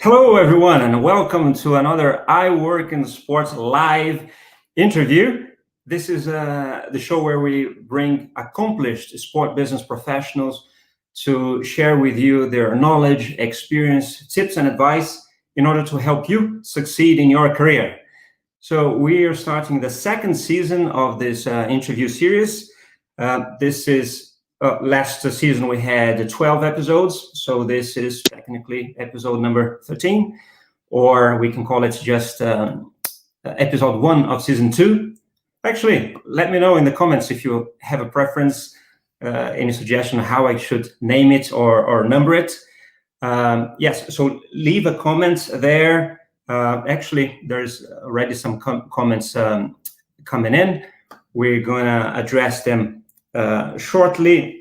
Hello, everyone, and welcome to another iWorkinSport live interview. This is the show where we bring accomplished sport business professionals to share with you their knowledge, experience, tips, and advice in order to help you succeed in your career. So we are starting the second season of this interview series. This is last season we had 12 episodes, so this is technically episode number 13, or we can call it just episode 1 of season 2. Actually, let me know in the comments if you have a preference, any suggestion how I should name it or number it. Yes, so leave a comment there. Actually, there's already some comments coming in. We're gonna address them shortly.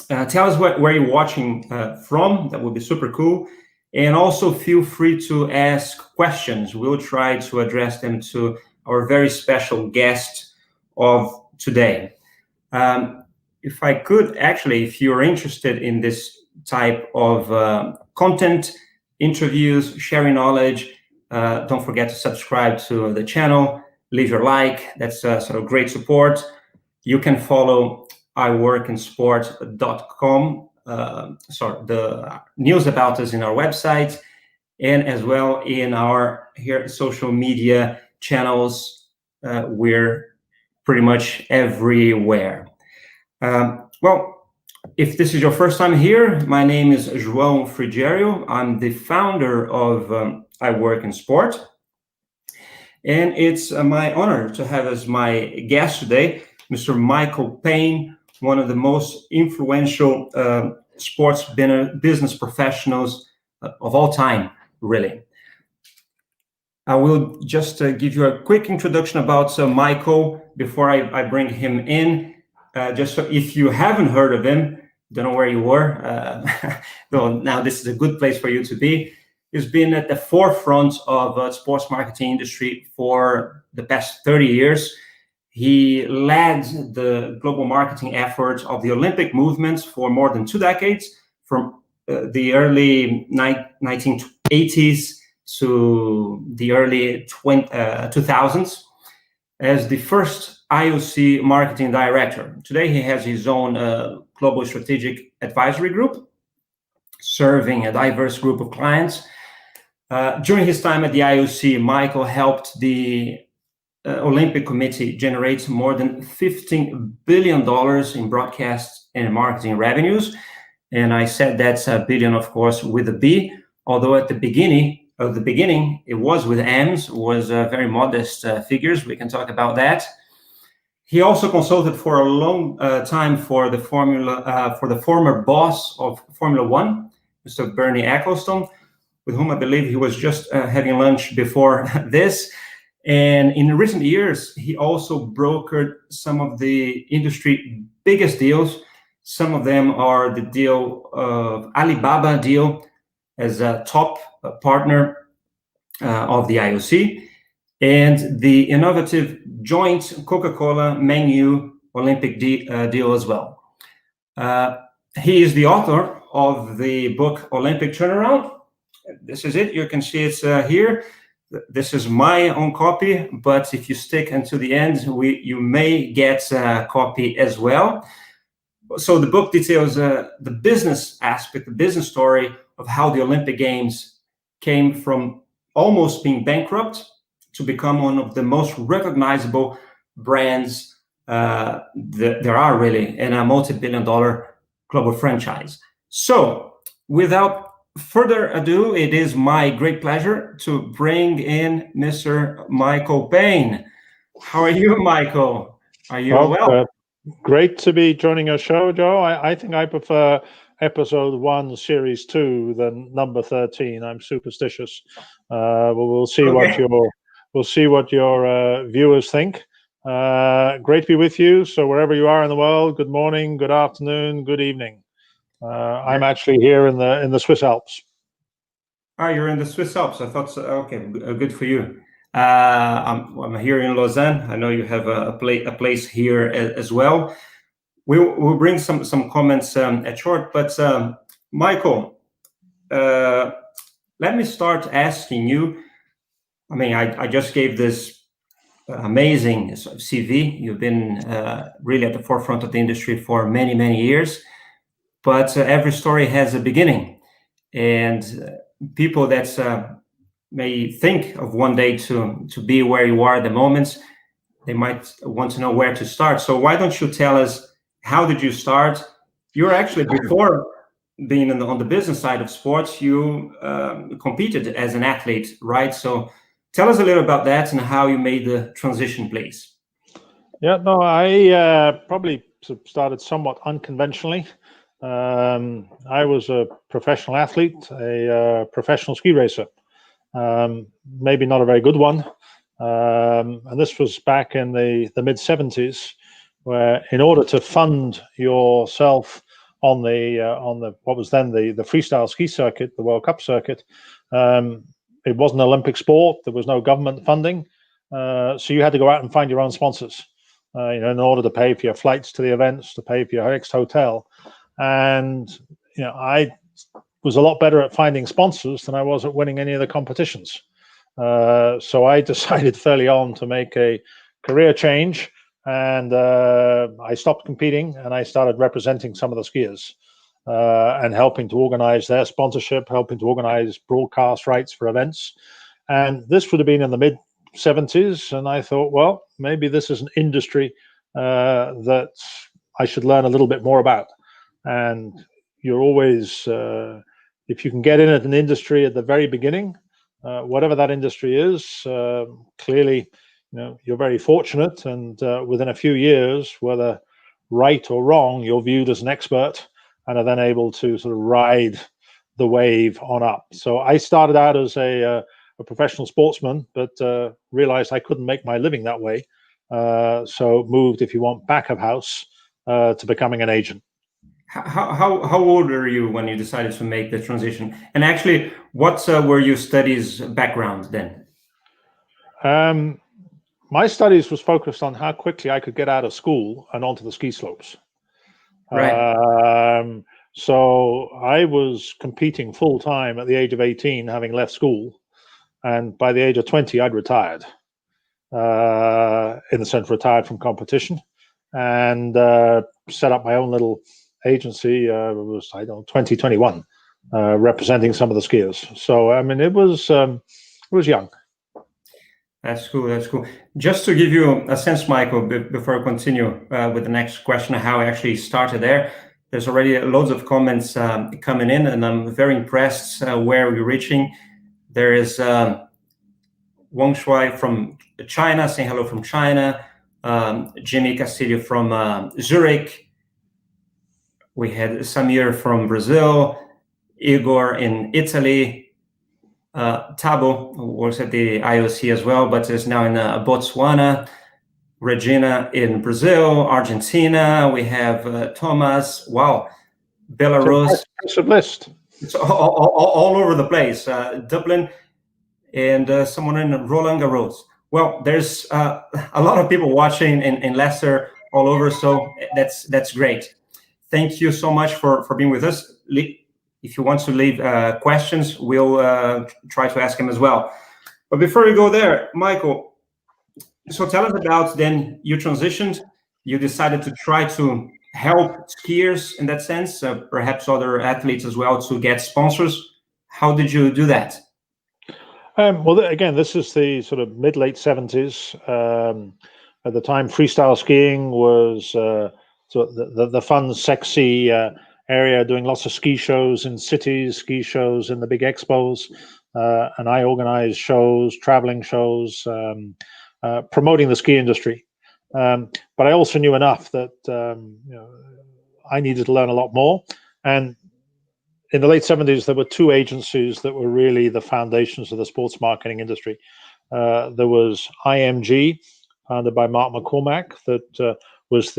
Tell us where you're watching from. That would be super cool. And also feel free to ask questions. We'll try to address them to our very special guest of today. If I could, actually, if you're interested in this type of content, interviews, sharing knowledge, don't forget to subscribe to the channel, leave your like. That's sort of great support. You can follow iWorkinSport.com, the news about us in our website, and as well in our social media channels. We're pretty much everywhere. Well, if this is your first time here, my name is João Frigerio. I'm the founder of iWorkinSport, and it's my honor to have as my guest today Mr. Michael Payne, one of the most influential sports business professionals of all time, really. I will just give you a quick introduction about Michael before I bring him in. Just so if you haven't heard of him, don't know where you were, well, now this is a good place for you to be. He's been at the forefront of sports marketing industry for the past 30 years. He led the global marketing efforts of the Olympic movements for more than 2 decades, from the early 1980s to the early 2000s, as the first IOC Marketing Director. Today, he has his own global strategic advisory group, serving a diverse group of clients. During his time at the IOC, Michael helped the Olympic Committee generates more than $15 billion in broadcast and marketing revenues. And I said that's a billion, of course, with a B, although at the beginning, it was with M's, was very modest figures. We can talk about that. He also consulted for a long time for the former boss of Formula 1, Mr. Bernie Ecclestone, with whom I believe he was just having lunch before this. And in recent years, he also brokered some of the industry biggest deals. Some of them are the deal of Alibaba deal as a top partner of the IOC, and the innovative joint Coca-Cola Man U Olympic deal as well. He is the author of the book Olympic Turnaround. This is it. You can see it's here. This is my own copy, but if you stick until the end, you may get a copy as well. So the book details the business aspect, the business story of how the Olympic Games came from almost being bankrupt to become one of the most recognizable brands there are really in a multi-billion-dollar global franchise. So without further ado, it is my great pleasure to bring in Mr. Michael Payne. How are you, Michael? Are you well? Great to be joining your show, Joe. I think I prefer episode 1, series 2 than number 13. I'm superstitious. We'll see Okay. what your viewers think. Great to be with you. So wherever you are in the world, good morning, good afternoon, good evening. I'm actually here in the Swiss Alps. Ah, you're in the Swiss Alps. I thought so. Okay, good for you. I'm here in Lausanne. I know you have a place here as well. We'll bring some comments at short, but Michael, let me start asking you. I mean, I just gave this amazing CV. You've been really at the forefront of the industry for many years, but every story has a beginning, and people that may think of one day to be where you are at the moment, they might want to know where to start. So why don't you tell us, how did you start? You're actually, before being on the business side of sports, you competed as an athlete, right? So tell us a little about that and how you made the transition, please. Yeah, no, I probably started somewhat unconventionally. I was a professional athlete, a professional ski racer. Maybe not a very good one. And this was back in the mid-70s, where in order to fund yourself on the what was then the freestyle ski circuit, the World Cup circuit, it wasn't an Olympic sport. There was no government funding, so you had to go out and find your own sponsors. In order to pay for your flights to the events, to pay for your next hotel, and I was a lot better at finding sponsors than I was at winning any of the competitions. So I decided fairly on to make a career change, and I stopped competing and I started representing some of the skiers and helping to organize their sponsorship, helping to organize broadcast rights for events. And this would have been in the mid-70s, and I thought, well, maybe this is an industry that I should learn a little bit more about. And you're always, if you can get in at an industry at the very beginning, whatever that industry is, clearly, you're very fortunate, and within a few years, whether right or wrong, you're viewed as an expert and are then able to sort of ride the wave on up. So I started out as a professional sportsman, but realized I couldn't make my living that way. So moved, if you want, back of house to becoming an agent. How old were you when you decided to make the transition? And actually, what were your studies background then? My studies was focused on how quickly I could get out of school and onto the ski slopes. Right. So I was competing full time at the age of 18, having left school, and by the age of 20, I'd retired. In the sense, retired from competition, and set up my own little agency. It was, I don't know, 2021, representing some of the skiers. So I mean, it was young. That's cool. That's cool. Just to give you a sense, Michael, before I continue with the next question, how I actually started there. There's already loads of comments coming in, and I'm very impressed where we're reaching. There is Wang Shuai from China saying hello from China. Jimmy Castillo from Zurich. We had Samir from Brazil. Igor in Italy. Tabo, who works at the IOC as well, but is now in Botswana. Regina in Brazil, Argentina. We have Thomas. Wow, Belarus. It's a list. It's all over the place. Dublin, and someone in Roland Garros. Well, there's a lot of people watching in Leicester all over, so that's great. Thank you so much for being with us. If you want to leave questions, we'll try to ask them as well. But before we go there, Michael, so tell us about then you transitioned. You decided to try to help skiers in that sense, perhaps other athletes as well, to get sponsors. How did you do that? Well, again, this is the sort of mid-late 70s. At the time, freestyle skiing was so the fun, sexy area, doing lots of ski shows in cities, ski shows in the big expos, and I organized shows, traveling shows, promoting the ski industry. But I also knew enough that I needed to learn a lot more. And in the late 70s, there were two agencies that were really the foundations of the sports marketing industry. There was IMG, founded by Mark McCormack, that was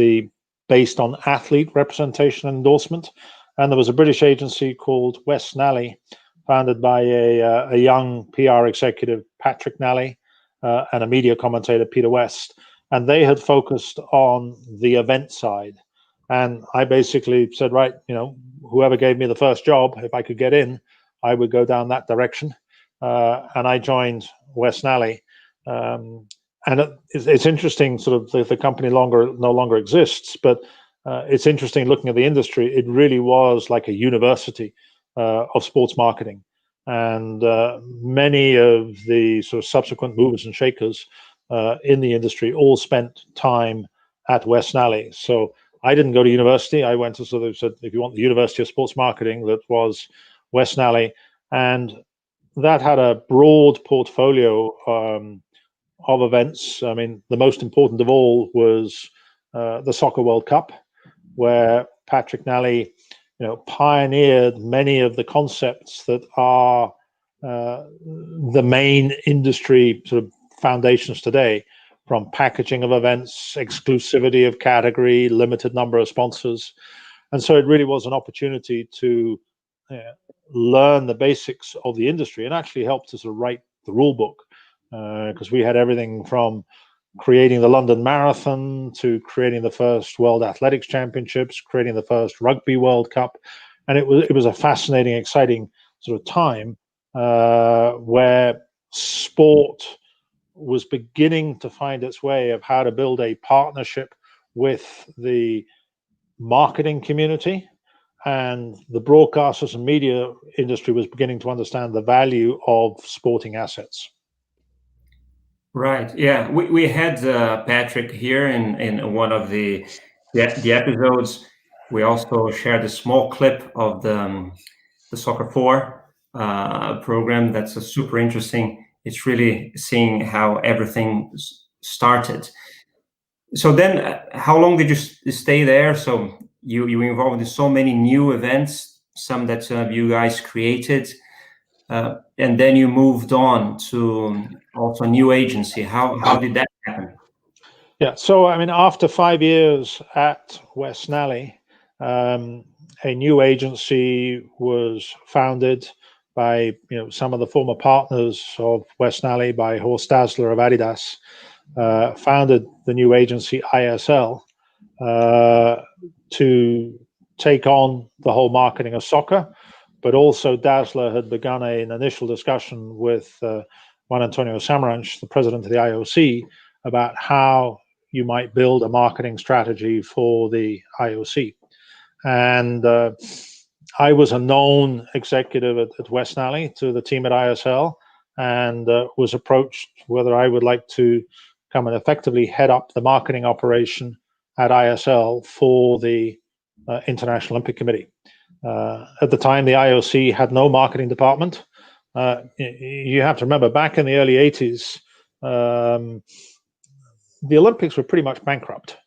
based on athlete representation and endorsement. And there was a British agency called West Nally, founded by a young PR executive, Patrick Nally, and a media commentator, Peter West. And they had focused on the event side. And I basically said, right, whoever gave me the first job, if I could get in, I would go down that direction. And I joined West Nally. And it's interesting, sort of the company no longer exists, but it's interesting looking at the industry. It really was like a university of sports marketing. And many of the sort of subsequent movers and shakers in the industry all spent time at West Nally. So I didn't go to university. I went to, sort of said, if you want the University of Sports Marketing, that was West Nally. And that had a broad portfolio of events. I mean, the most important of all was the Soccer World Cup, where Patrick Nally, pioneered many of the concepts that are the main industry sort of foundations today, from packaging of events, exclusivity of category, limited number of sponsors. And so it really was an opportunity to learn the basics of the industry, and actually helped to sort of write the rule book, because we had everything from creating the London Marathon to creating the first World Athletics Championships, creating the first Rugby World Cup. And it was a fascinating, exciting sort of time where sport was beginning to find its way of how to build a partnership with the marketing community, and the broadcasters and media industry was beginning to understand the value of sporting assets. Right. Yeah. We had Patrick here in one of the episodes. We also shared a small clip of the Soccer 4 program. That's a super interesting. It's really seeing how everything started. So then, how long did you stay there? So you were involved in so many new events, some that you guys created, and then you moved on to also a new agency. How did that happen? Yeah, so I mean, after 5 years at West Nally, a new agency was founded by some of the former partners of West Nally, by Horst Dassler of Adidas. Founded the new agency ISL to take on the whole marketing of soccer, but also Dassler had begun an initial discussion with Juan Antonio Samaranch, the president of the IOC, about how you might build a marketing strategy for the IOC. And I was a known executive at West Nally to the team at ISL, and was approached whether I would like to come and effectively head up the marketing operation at ISL for the International Olympic Committee. At the time, the IOC had no marketing department. You have to remember, back in the early 80s, the Olympics were pretty much bankrupt.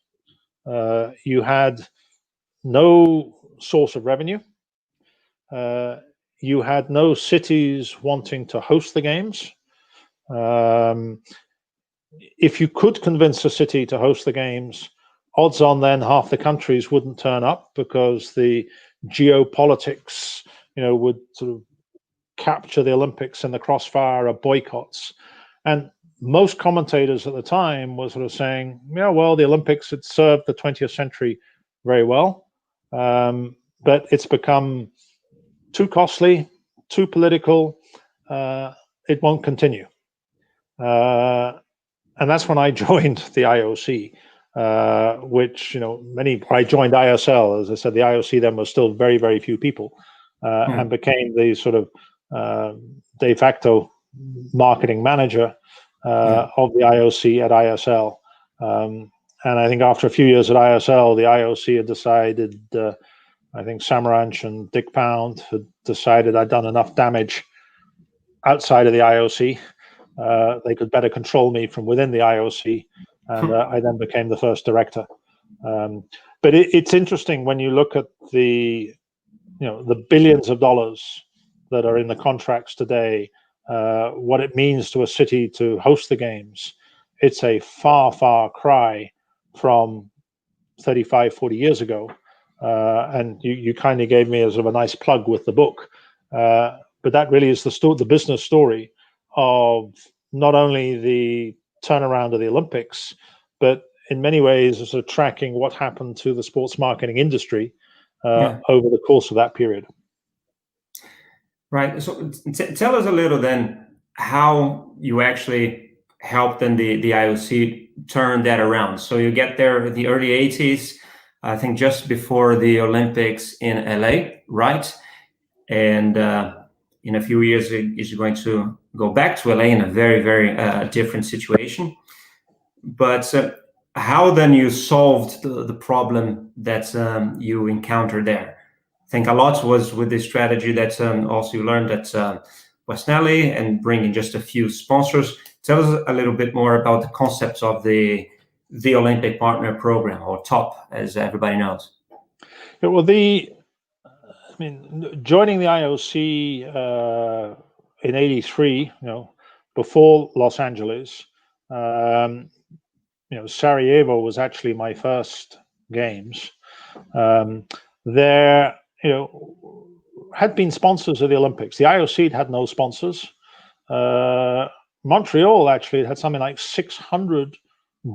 You had no source of revenue. You had no cities wanting to host the games. If you could convince a city to host the games, odds on then half the countries wouldn't turn up, because the geopolitics, would sort of capture the Olympics in the crossfire of boycotts. And most commentators at the time were sort of saying, yeah, well, the Olympics had served the 20th century very well, but it's become too costly, too political. It won't continue. And that's when I joined the IOC, which, I joined ISL. As I said, the IOC then was still very, very few people, and became the sort of de facto marketing manager of the IOC at ISL. And I think after a few years at ISL, the IOC had decided, I think Samaranch and Dick Pound had decided I'd done enough damage outside of the IOC. They could better control me from within the IOC. and I then became the first director. But it's interesting when you look at the billions of dollars that are in the contracts today, what it means to a city to host the games. It's a far cry from 35, 40 years ago. And you kind of gave me as of a nice plug with the book. But that really is the business story of not only the turnaround of the Olympics, but in many ways sort of tracking what happened to the sports marketing industry over the course of that period. Right. So tell us a little then how you actually helped in the IOC turn that around. So you get there in the early 80s, I think just before the Olympics in LA, right? And in a few years, is going to go back to LA in a very different situation. But how then you solved the problem that you encountered there? I think a lot was with the strategy that also you learned at West LA and bringing just a few sponsors. Tell us a little bit more about the concepts of the Olympic Partner Program, or TOP, as everybody knows. Yeah, well, joining the IOC in '83, before Los Angeles, Sarajevo was actually my first games. There, had been sponsors of the Olympics. The IOC had no sponsors. Montreal actually had something like 600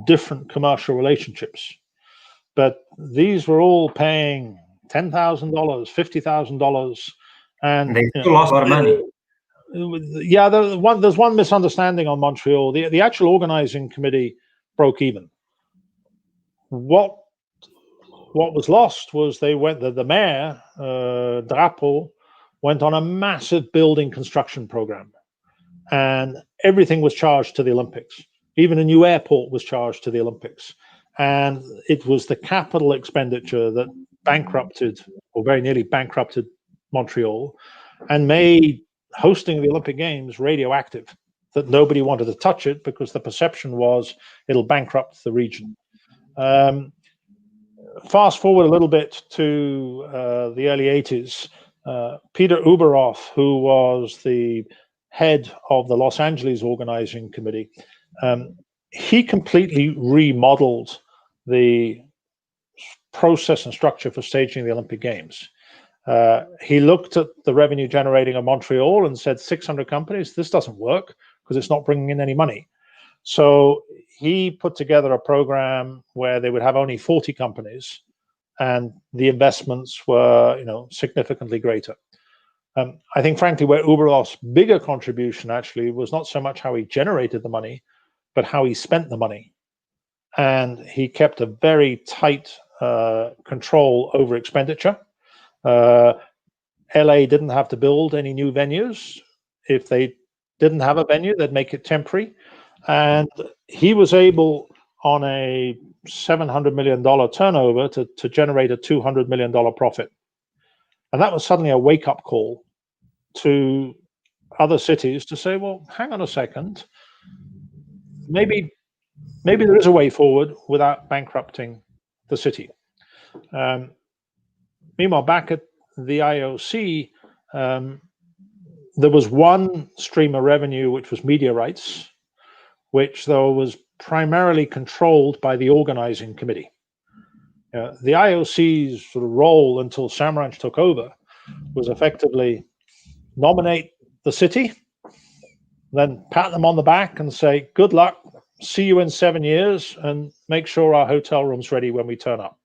different commercial relationships, but these were all paying $10,000, $50,000, and they still lost a lot of money. Yeah, there's one misunderstanding on Montreal. The actual organizing committee broke even. What was lost was the mayor, Drapeau, went on a massive building construction program, and everything was charged to the Olympics. Even a new airport was charged to the Olympics. And it was the capital expenditure that bankrupted, or very nearly bankrupted, Montreal, and made hosting the Olympic Games radioactive, that nobody wanted to touch it because the perception was it'll bankrupt the region. Fast forward a little bit to the early 80s, Peter Uberoff, who was the head of the Los Angeles organizing committee, he completely remodeled the process and structure for staging the Olympic Games. He looked at the revenue generating of Montreal and said, 600 companies, this doesn't work because it's not bringing in any money. So he put together a program where they would have only 40 companies, and the investments were, significantly greater. I think, frankly, where Uberoff's bigger contribution actually was not so much how he generated the money, but how he spent the money. And he kept a very tight control over expenditure. LA didn't have to build any new venues. If they didn't have a venue, they'd make it temporary. And he was able, on a $700 million turnover, to generate a $200 million profit. And that was suddenly a wake-up call to other cities to say, well, hang on a second, maybe there is a way forward without bankrupting the city. Meanwhile, back at the IOC, there was one stream of revenue, which was media rights, which, though, was primarily controlled by the organizing committee. The IOC's sort of role until Samaranch took over was effectively nominate the city, then pat them on the back and say, good luck, see you in 7 years, and make sure our hotel room's ready when we turn up.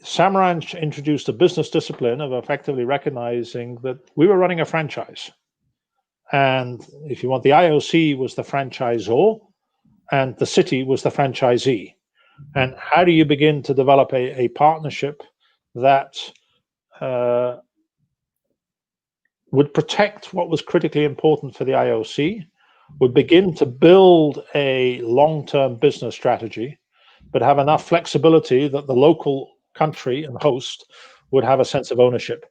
Samaranch introduced a business discipline of effectively recognizing that we were running a franchise. And if you want, the IOC was the franchisor and the city was the franchisee. And how do you begin to develop a partnership that would protect what was critically important for the IOC, would begin to build a long-term business strategy, but have enough flexibility that the local country and host would have a sense of ownership.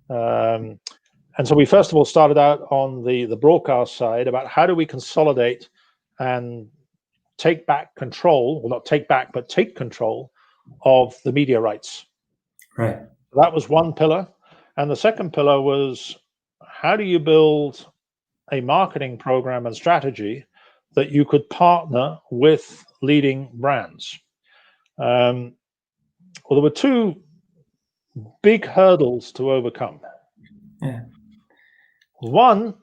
And so we first of all started out on the broadcast side about how do we consolidate and take back control, well, not take back, but take control of the media rights. Right. That was one pillar. And the second pillar was, how do you build a marketing program and strategy that you could partner with leading brands? Well, there were two big hurdles to overcome. Yeah. One,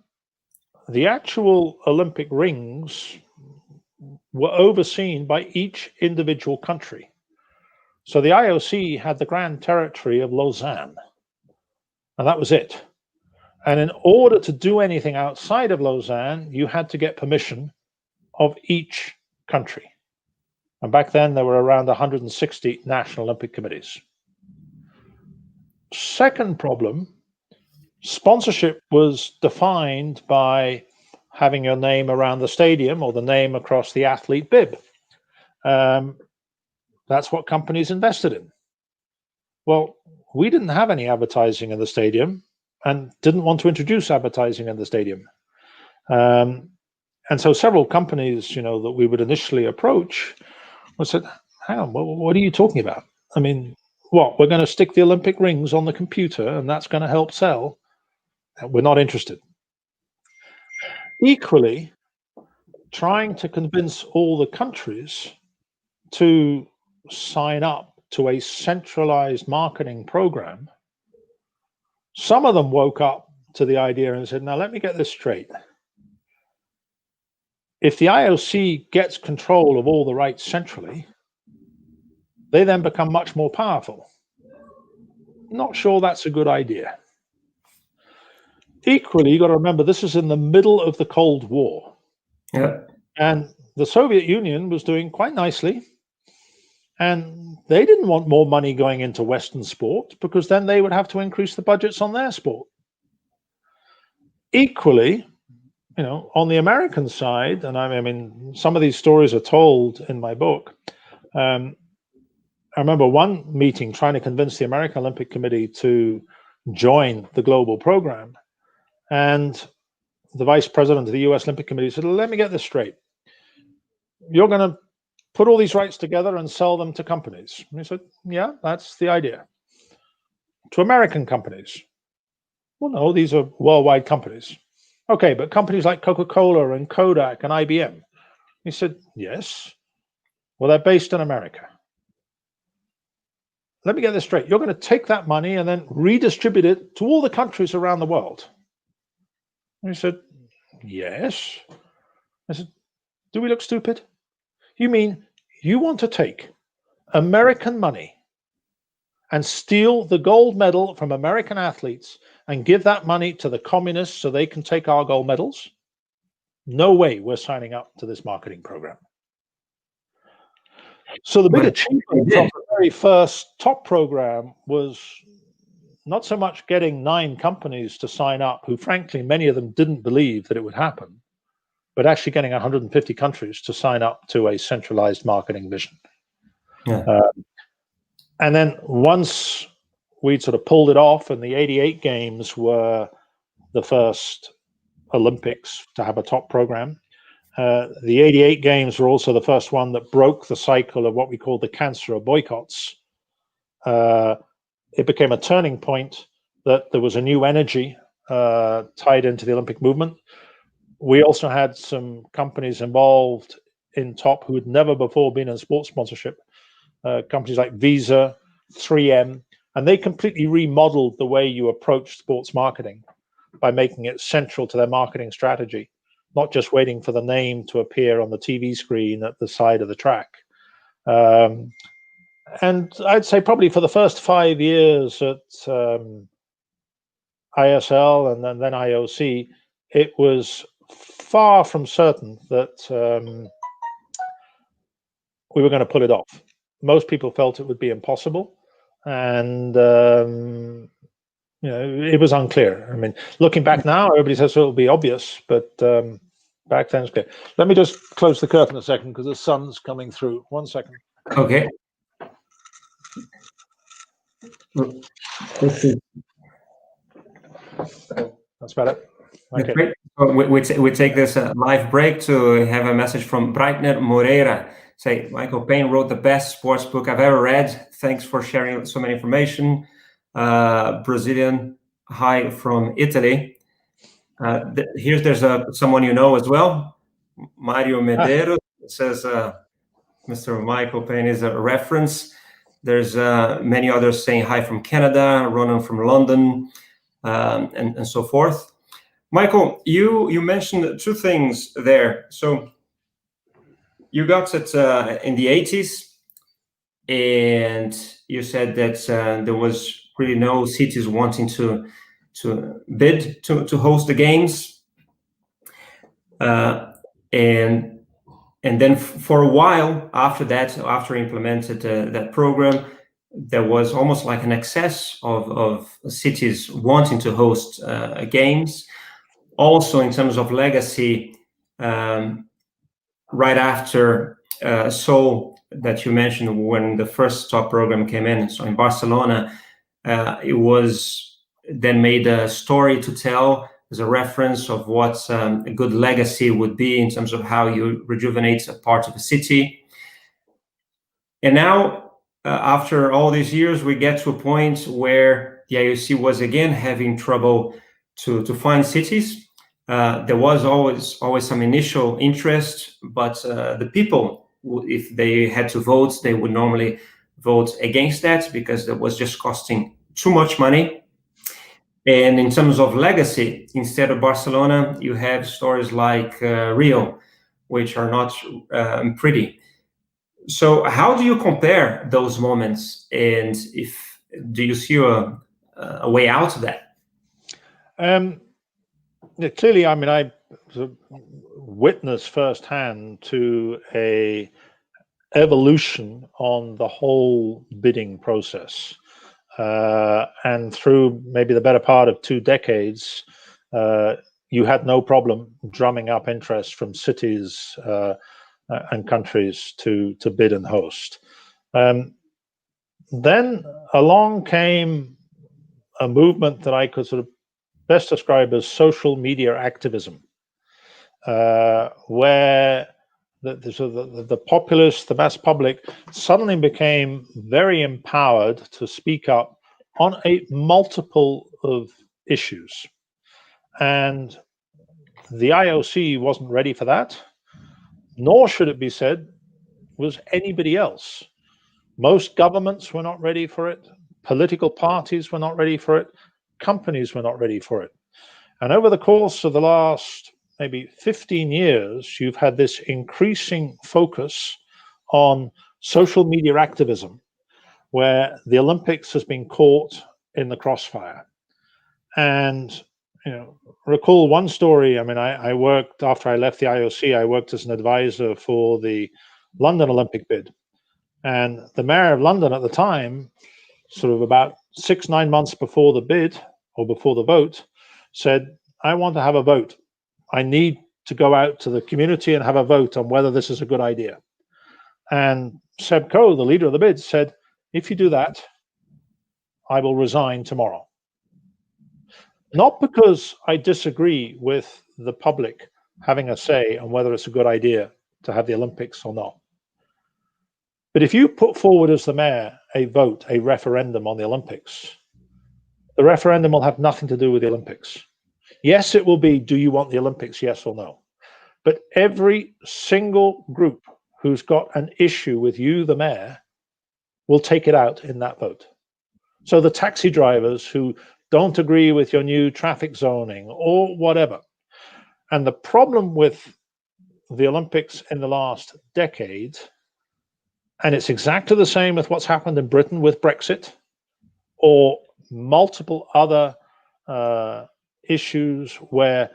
the actual Olympic rings were overseen by each individual country. So the IOC had the grand territory of Lausanne, and that was it. And in order to do anything outside of Lausanne, you had to get permission of each country. And back then, there were around 160 national Olympic committees. Second problem, sponsorship was defined by having your name around the stadium or the name across the athlete bib. That's what companies invested in. Well, we didn't have any advertising in the stadium and didn't want to introduce advertising in the stadium. And so several companies, that we would initially approach, we said, hang on, what are you talking about? I mean, what, we're going to stick the Olympic rings on the computer and that's going to help sell? We're not interested. Equally, trying to convince all the countries to sign up to a centralized marketing program, some of them woke up to the idea and said, now let me get this straight. If the IOC gets control of all the rights centrally, they then become much more powerful. Not sure that's a good idea. Equally, you got to remember, this is in the middle of the Cold War. Yeah. And the Soviet Union was doing quite nicely. And they didn't want more money going into Western sport because then they would have to increase the budgets on their sport. Equally, on the American side, and I mean, some of these stories are told in my book. I remember one meeting trying to convince the American Olympic Committee to join the global program. And the vice president of the US Olympic Committee said, let me get this straight. You're going to put all these rights together and sell them to companies. And he said, yeah, that's the idea. To American companies. Well, no, these are worldwide companies. Okay, but companies like Coca-Cola and Kodak and IBM. He said, yes. Well, they're based in America. Let me get this straight. You're going to take that money and then redistribute it to all the countries around the world. And he said, yes. I said, do we look stupid? You mean you want to take American money and steal the gold medal from American athletes and give that money to the communists so they can take our gold medals? No way we're signing up to this marketing program. So the big achievement from the very first top program was not so much getting 9 companies to sign up, who frankly, many of them didn't believe that it would happen, but actually getting 150 countries to sign up to a centralized marketing vision. Yeah. And then once we'd sort of pulled it off, and the 88 games were the first Olympics to have a top program. The 88 games were also the first one that broke the cycle of what we call the cancer of boycotts. It became a turning point that there was a new energy tied into the Olympic movement. We also had some companies involved in top who had never before been in sports sponsorship, companies like Visa, 3M, and they completely remodeled the way you approach sports marketing by making it central to their marketing strategy, not just waiting for the name to appear on the TV screen at the side of the track. And I'd say probably for the first 5 years at ISL and then IOC, it was far from certain that we were going to pull it off. Most people felt it would be impossible, and it was unclear. I mean, looking back now, everybody says it'll be obvious, but back then it's clear. Let me just close the curtain a second because the sun's coming through. 1 second. Okay. That's better. Okay. Great. So we take this live break to have a message from Breitner Moreira. Say, Michael Payne wrote the best sports book I've ever read. Thanks for sharing so many information. Brazilian, hi from Italy. There's someone you know as well, Mario Medeiros. It says Mr. Michael Payne is a reference. There's many others saying hi from Canada, Ronan from London, and so forth. Michael, you mentioned two things there. So you got it in the 80s, and you said that there was really no cities wanting to bid to host the games, and then for a while after that, after implemented that program, there was almost like an excess of cities wanting to host games. Also, in terms of legacy, right after Seoul, that you mentioned when the first top program came in, so in Barcelona, it was then made a story to tell as a reference of what a good legacy would be in terms of how you rejuvenate a part of a city. And now, after all these years, we get to a point where the IOC was again having trouble to find cities. There was always some initial interest, but the people, if they had to vote, they would normally vote against that because that was just costing too much money. And in terms of legacy, instead of Barcelona, you have stories like Rio, which are not pretty. So how do you compare those moments, and do you see a way out of that? Yeah, clearly, I mean, I witnessed firsthand to a evolution on the whole bidding process. And through maybe the better part of 2 decades, you had no problem drumming up interest from cities and countries to bid and host. Then along came a movement that I could sort of best describe as social media activism, where the populace, the mass public, suddenly became very empowered to speak up on a multiple of issues. And the IOC wasn't ready for that, nor should it be said was anybody else. Most governments were not ready for it. Political parties were not ready for it. Companies were not ready for it. And over the course of the last maybe 15 years, you've had this increasing focus on social media activism, where the Olympics has been caught in the crossfire. And recall one story. I mean, I worked, after I left the IOC, I worked as an advisor for the London Olympic bid. And the mayor of London at the time, sort of about 6-9 months before the bid or before the vote, said, I want to have a vote. I need to go out to the community and have a vote on whether this is a good idea. And Seb Coe, the leader of the bid, said, if you do that, I will resign tomorrow. Not because I disagree with the public having a say on whether it's a good idea to have the Olympics or not. But if you put forward as the mayor a vote, a referendum on the Olympics, the referendum will have nothing to do with the Olympics. Yes, it will be, do you want the Olympics, yes or no? But every single group who's got an issue with you, the mayor, will take it out in that vote. So the taxi drivers who don't agree with your new traffic zoning or whatever. And the problem with the Olympics in the last decade, and it's exactly the same with what's happened in Britain with Brexit or multiple other issues where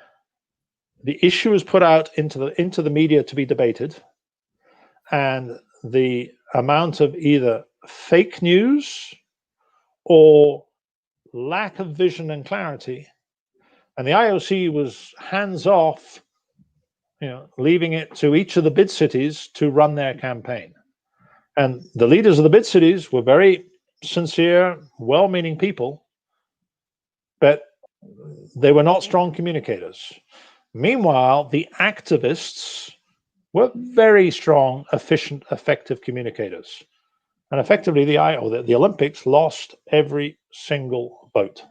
the issue is put out into the media to be debated, and the amount of either fake news or lack of vision and clarity, and the IOC was hands off, leaving it to each of the bid cities to run their campaign. And the leaders of the bid cities were very sincere, well-meaning people, but they were not strong communicators. Meanwhile, the activists were very strong, efficient, effective communicators. And effectively, the Olympics lost every single vote.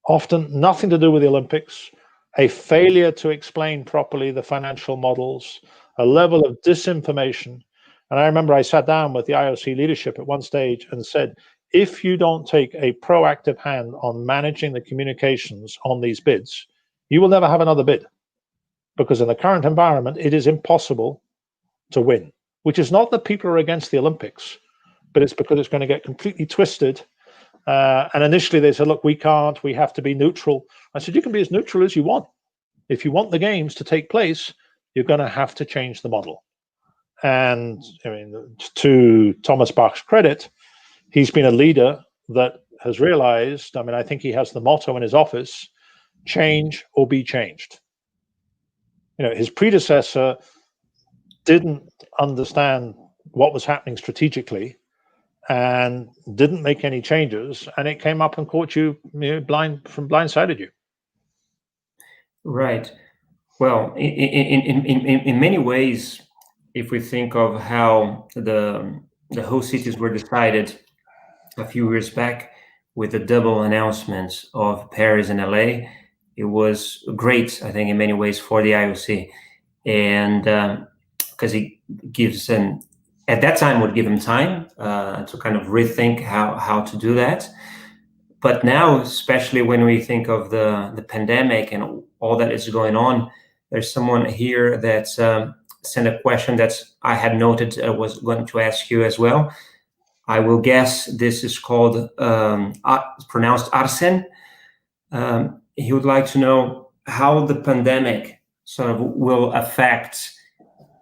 Often nothing to do with the Olympics, a failure to explain properly the financial models, a level of disinformation. And I remember I sat down with the IOC leadership at one stage and said, if you don't take a proactive hand on managing the communications on these bids, you will never have another bid. Because in the current environment, it is impossible to win, which is not that people are against the Olympics, but it's because it's going to get completely twisted. And initially they said, look, we can't, we have to be neutral. I said, you can be as neutral as you want. If you want the games to take place, you're going to have to change the model. And I mean, to Thomas Bach's credit, he's been a leader that has realized, I mean, I think he has the motto in his office, change or be changed. You know, his predecessor didn't understand what was happening strategically and didn't make any changes, and it came up and caught you, blindsided you. Right. Well, in many ways, if we think of how the host cities were decided a few years back with the double announcements of Paris and LA, it was great, I think, in many ways for the IOC, and because it gives them, at that time, would give them time to kind of rethink how to do that. But now, especially when we think of the pandemic and all that is going on, there's someone here that sent a question that I had noted was going to ask you as well. I will guess this is called, pronounced Arsen. He would like to know how the pandemic sort of will affect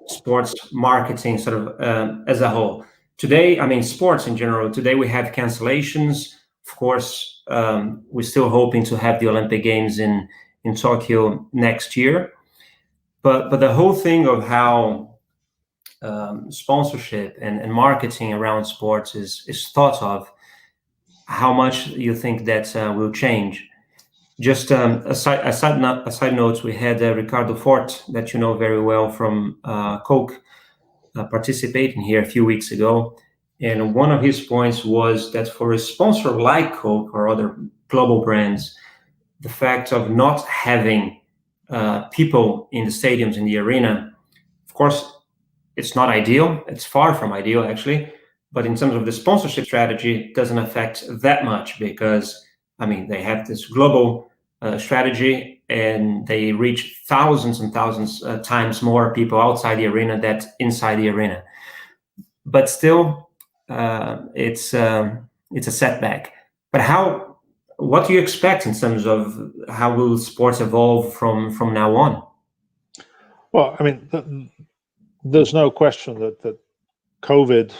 sports marketing sort of as a whole. Today, I mean, sports in general, today we have cancellations. Of course, we're still hoping to have the Olympic Games in Tokyo next year. But the whole thing of how sponsorship and marketing around sports is thought of, how much you think that will change. Just a side note, we had Ricardo Fort, that you know very well from Coke, participating here a few weeks ago. And one of his points was that for a sponsor like Coke or other global brands, the fact of not having people in the stadiums, in the arena, of course, it's not ideal. It's far from ideal, actually. But in terms of the sponsorship strategy, it doesn't affect that much because, I mean, they have this global strategy and they reach thousands and thousands times more people outside the arena than inside the arena. But still, it's a setback. But what do you expect in terms of how will sports evolve from now on? Well, I mean, there's no question that COVID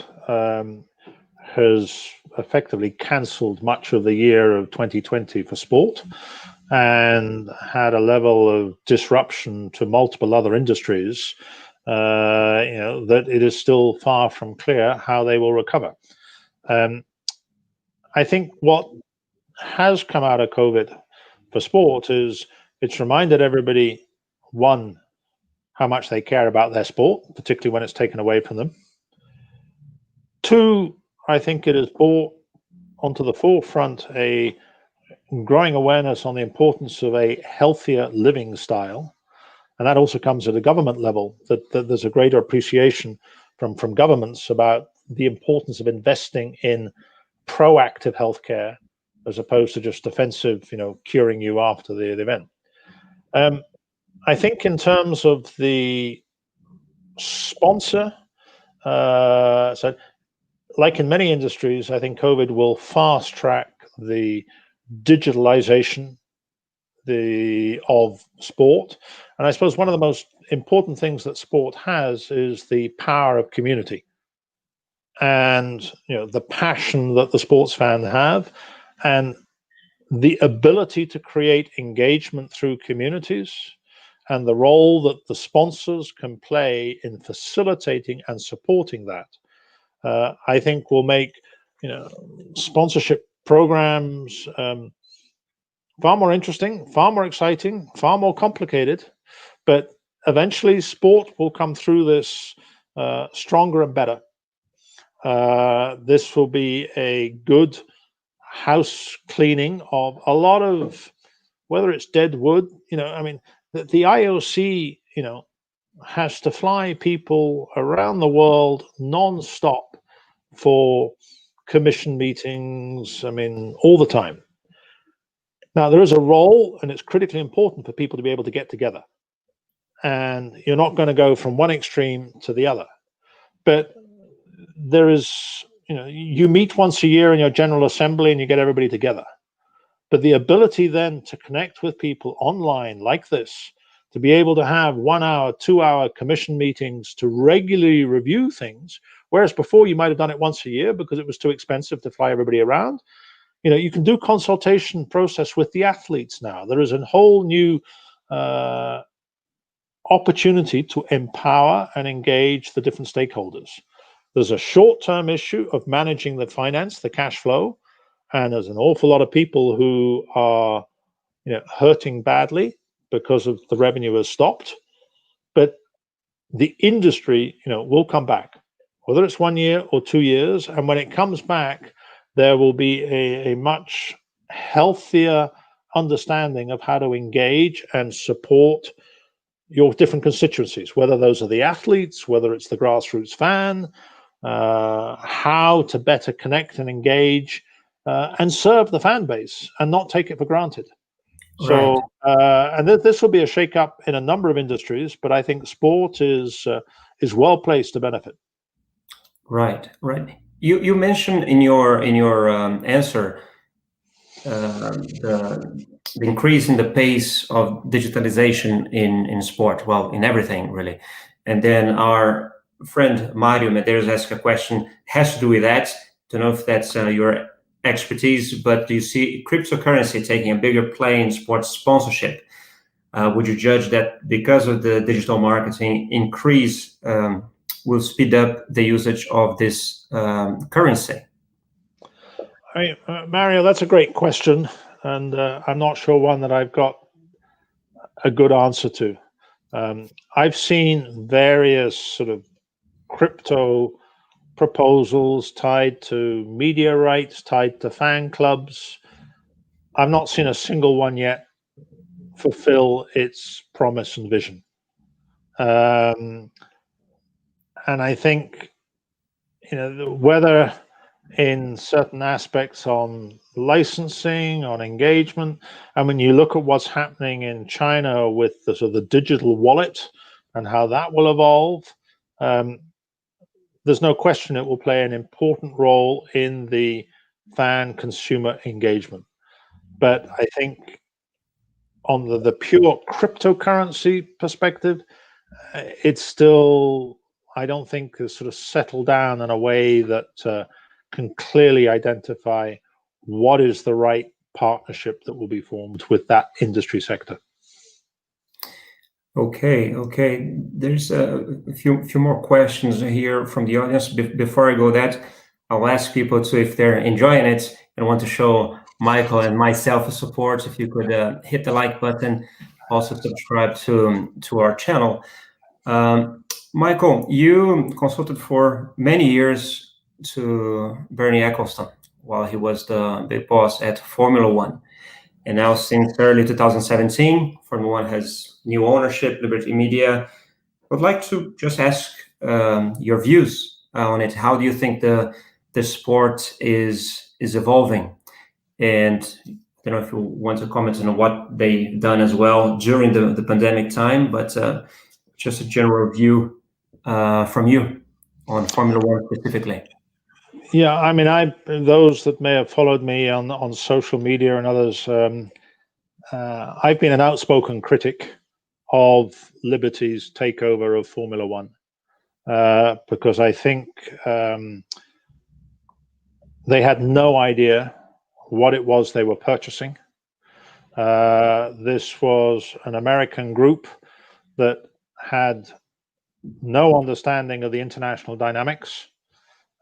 has effectively cancelled much of the year of 2020 for sport and had a level of disruption to multiple other industries, that it is still far from clear how they will recover. I think what has come out of COVID for sport is it's reminded everybody, one, how much they care about their sport, particularly when it's taken away from them. Two, I think it has brought onto the forefront a growing awareness on the importance of a healthier living style. And that also comes at a government level, that there's a greater appreciation from governments about the importance of investing in proactive healthcare as opposed to just defensive, curing you after the event. I think in terms of the sponsor, so like in many industries, I think COVID will fast track the digitalization of sport. And I suppose one of the most important things that sport has is the power of community and the passion that the sports fans have and the ability to create engagement through communities and the role that the sponsors can play in facilitating and supporting that, I think will make sponsorship programs far more interesting, far more exciting, far more complicated, but eventually sport will come through this stronger and better. This will be a good house cleaning of a lot of, whether it's dead wood, I mean, the IOC, has to fly people around the world non-stop for commission meetings, I mean, all the time. Now, there is a role, and it's critically important for people to be able to get together. And you're not going to go from one extreme to the other. But there is, you meet once a year in your General Assembly and you get everybody together. But the ability then to connect with people online like this, to be able to have 1 hour, 2 hour commission meetings to regularly review things, whereas before you might have done it once a year because it was too expensive to fly everybody around. You can do consultation process with the athletes now. There is a whole new opportunity to empower and engage the different stakeholders. There's a short-term issue of managing the finance, the cash flow, and there's an awful lot of people who are, hurting badly because of the revenue has stopped. But the industry, will come back, whether it's 1 year or 2 years. And when it comes back, there will be a much healthier understanding of how to engage and support your different constituencies, whether those are the athletes, whether it's the grassroots fan, how to better connect and engage and serve the fan base and not take it for granted. Right. So, and this will be a shakeup in a number of industries, but I think sport is well placed to benefit. Right. You mentioned in your answer the increase in the pace of digitalization in sport. Well, in everything really. And then our friend Mario Medeiros asked a question has to do with that. Don't know if that's your expertise, but do you see cryptocurrency taking a bigger play in sports sponsorship? Would you judge that because of the digital marketing increase will speed up the usage of this currency? Mario, that's a great question, and I'm not sure one that I've got a good answer to. I've seen various sort of crypto proposals tied to media rights, tied to fan clubs. I've not seen a single one yet fulfill its promise and vision. And I think, whether in certain aspects on licensing, on engagement, and when you look at what's happening in China with the sort of the digital wallet and how that will evolve, there's no question it will play an important role in the fan consumer engagement. But I think on the pure cryptocurrency perspective, it's still, I don't think, is sort of settled down in a way that can clearly identify what is the right partnership that will be formed with that industry sector. Okay. There's a few more questions here from the audience. Before I go that, I'll ask people to, if they're enjoying it and want to show Michael and myself support, if you could hit the like button, also subscribe to our channel. Michael, you consulted for many years to Bernie Ecclestone while he was the big boss at Formula One. And now since early 2017, Formula One has new ownership, Liberty Media. I would like to just ask your views on it. How do you think the sport is evolving? And I don't know if you want to comment on what they've done as well during the pandemic time, but just a general view from you on Formula One specifically. Yeah, I mean, those that may have followed me on social media and others, I've been an outspoken critic of Liberty's takeover of Formula One because I think they had no idea what it was they were purchasing. This was an American group that had no understanding of the international dynamics.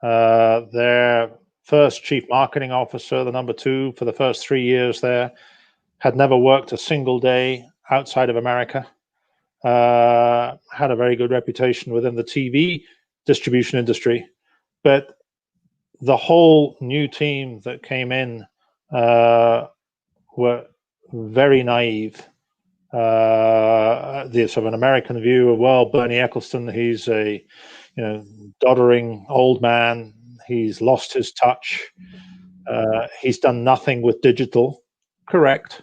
Their first chief marketing officer, the number 2 for the first 3 years there, had never worked a single day outside of America, had a very good reputation within the TV distribution industry, but the whole new team that came in were very naive. The sort of an American view of, well, Bernie Ecclestone, he's a doddering old man. He's lost his touch. He's done nothing with digital, correct,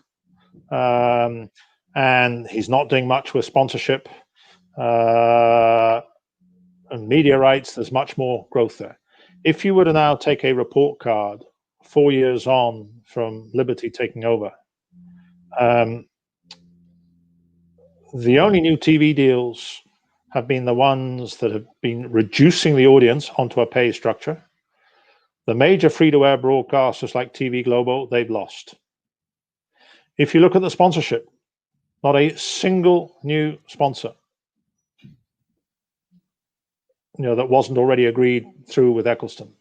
and he's not doing much with sponsorship and media rights. There's much more growth there. If you were to now take a report card 4 years on from Liberty taking over, the only new TV deals have been the ones that have been reducing the audience onto a pay structure. The major free-to-air broadcasters like TV Globo, they've lost. If you look at the sponsorship, not a single new sponsor, that wasn't already agreed through with Ecclestone.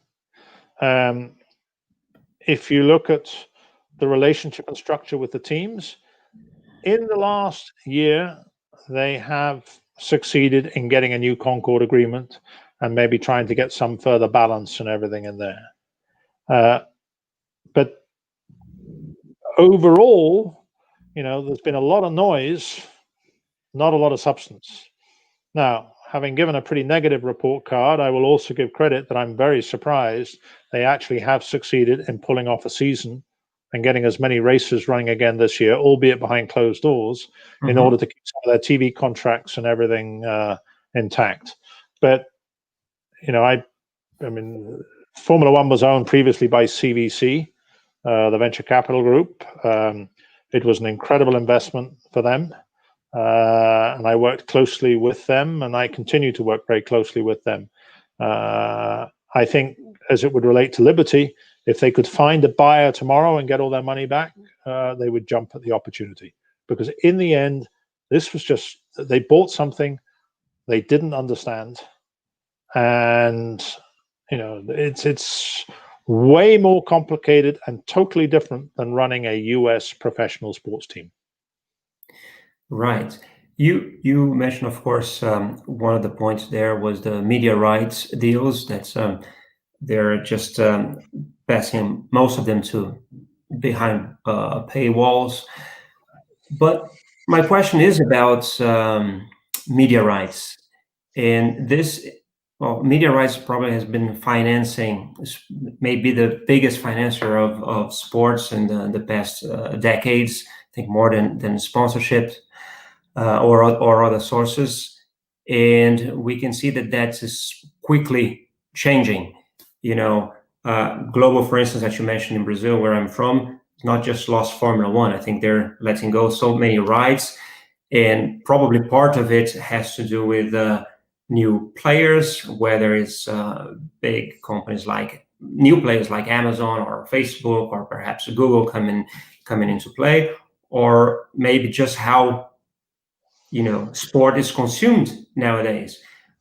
If you look at the relationship and structure with the teams, in the last year, they have succeeded in getting a new Concord agreement and maybe trying to get some further balance and everything in there. But overall, there's been a lot of noise, not a lot of substance. Now, having given a pretty negative report card, I will also give credit that I'm very surprised they actually have succeeded in pulling off a season and getting as many races running again this year, albeit behind closed doors, in order to keep some of their TV contracts and everything intact. But, I mean, Formula One was owned previously by CVC, the venture capital group. It was an incredible investment for them. And I worked closely with them, and I continue to work very closely with them. I think, as it would relate to Liberty, if they could find a buyer tomorrow and get all their money back, they would jump at the opportunity. Because in the end, this was just, they bought something they didn't understand. And, it's way more complicated and totally different than running a US professional sports team. Right. You mentioned, of course, one of the points there was the media rights deals. That's they're just passing most of them to behind paywalls. But my question is about media rights, and this. Well, media rights probably has been financing, maybe the biggest financer of sports in the past decades. I think more than sponsorship or other sources, and we can see that is quickly changing. Globo, for instance, that you mentioned in Brazil, where I'm from, not just lost Formula One. I think they're letting go so many rights, and probably part of it has to do with new players, whether it's big companies like new players like Amazon or Facebook or perhaps Google coming into play, or maybe just how sport is consumed nowadays.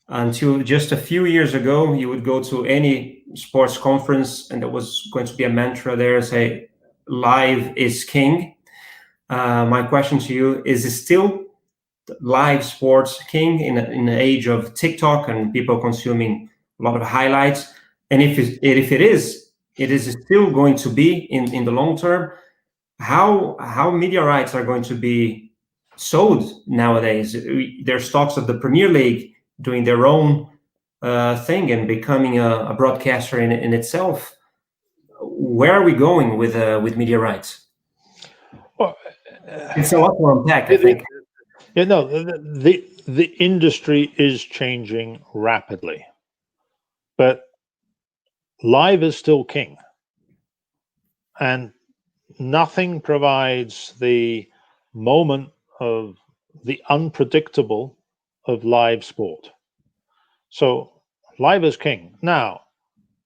Until just a few years ago, you would go to any sports conference and there was going to be a mantra there, say, live is king. My question to you is still live sports king in an age of TikTok and people consuming a lot of highlights? And if it is still going to be in the long term, how media rights are going to be sold nowadays? There's talks of the Premier League doing their own thing and becoming a broadcaster in itself. Where are we going with media rights? Well, it's a lot to unpack, I think. The industry is changing rapidly, but live is still king, and nothing provides the moment of the unpredictable of live sport. So live is king. Now,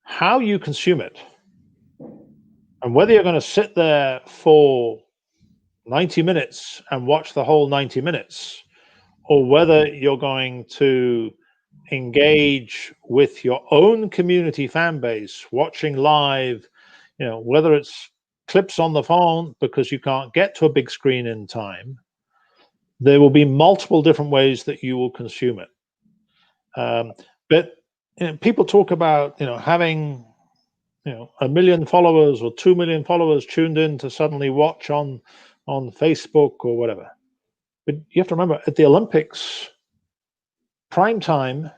how you consume it, and whether you're going to sit there for 90 minutes and watch the whole 90 minutes, or whether you're going to engage with your own community fan base, watching live, whether it's clips on the phone because you can't get to a big screen in time, there will be multiple different ways that you will consume it. But people talk about having 1 million followers or 2 million followers tuned in to suddenly watch on Facebook or whatever. But you have to remember, at the Olympics, prime time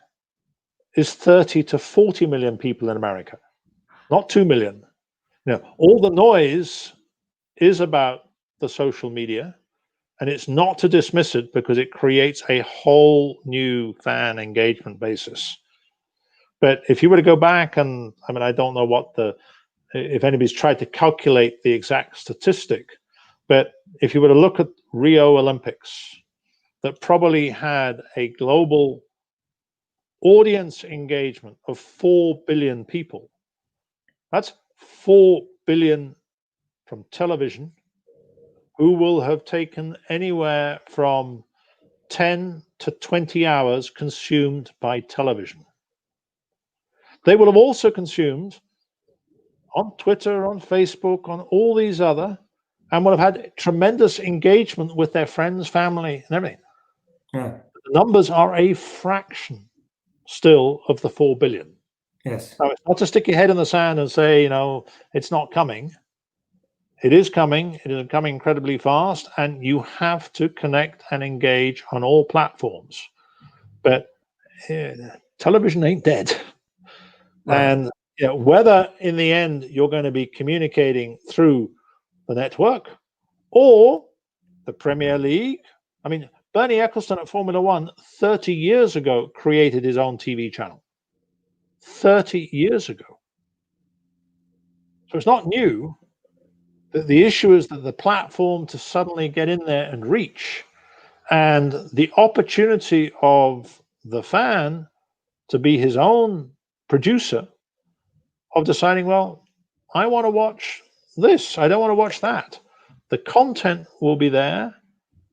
is 30 to 40 million people in America, not 2 million. All the noise is about the social media, and it's not to dismiss it because it creates a whole new fan engagement basis. But if you were to go back, and I don't know if anybody's tried to calculate the exact statistic, but if you were to look at Rio Olympics, that probably had a global audience engagement of 4 billion people. That's 4 billion from television, who will have taken anywhere from 10 to 20 hours consumed by television. They will have also consumed on Twitter, on Facebook, on all these other, and will have had tremendous engagement with their friends, family, and everything. Yeah. The numbers are a fraction still of the 4 billion. Yes. Now, it's not to stick your head in the sand and say, it's not coming. It is coming. It is coming incredibly fast, and you have to connect and engage on all platforms. But television ain't dead. Right. And whether in the end you're going to be communicating through the network or the Premier League. Bernie Ecclestone at Formula One 30 years ago created his own TV channel. 30 years ago. So it's not new. The issue is that the platform to suddenly get in there and reach, and the opportunity of the fan to be his own producer, of deciding, well, I want to watch this, I don't want to watch that. The content will be there,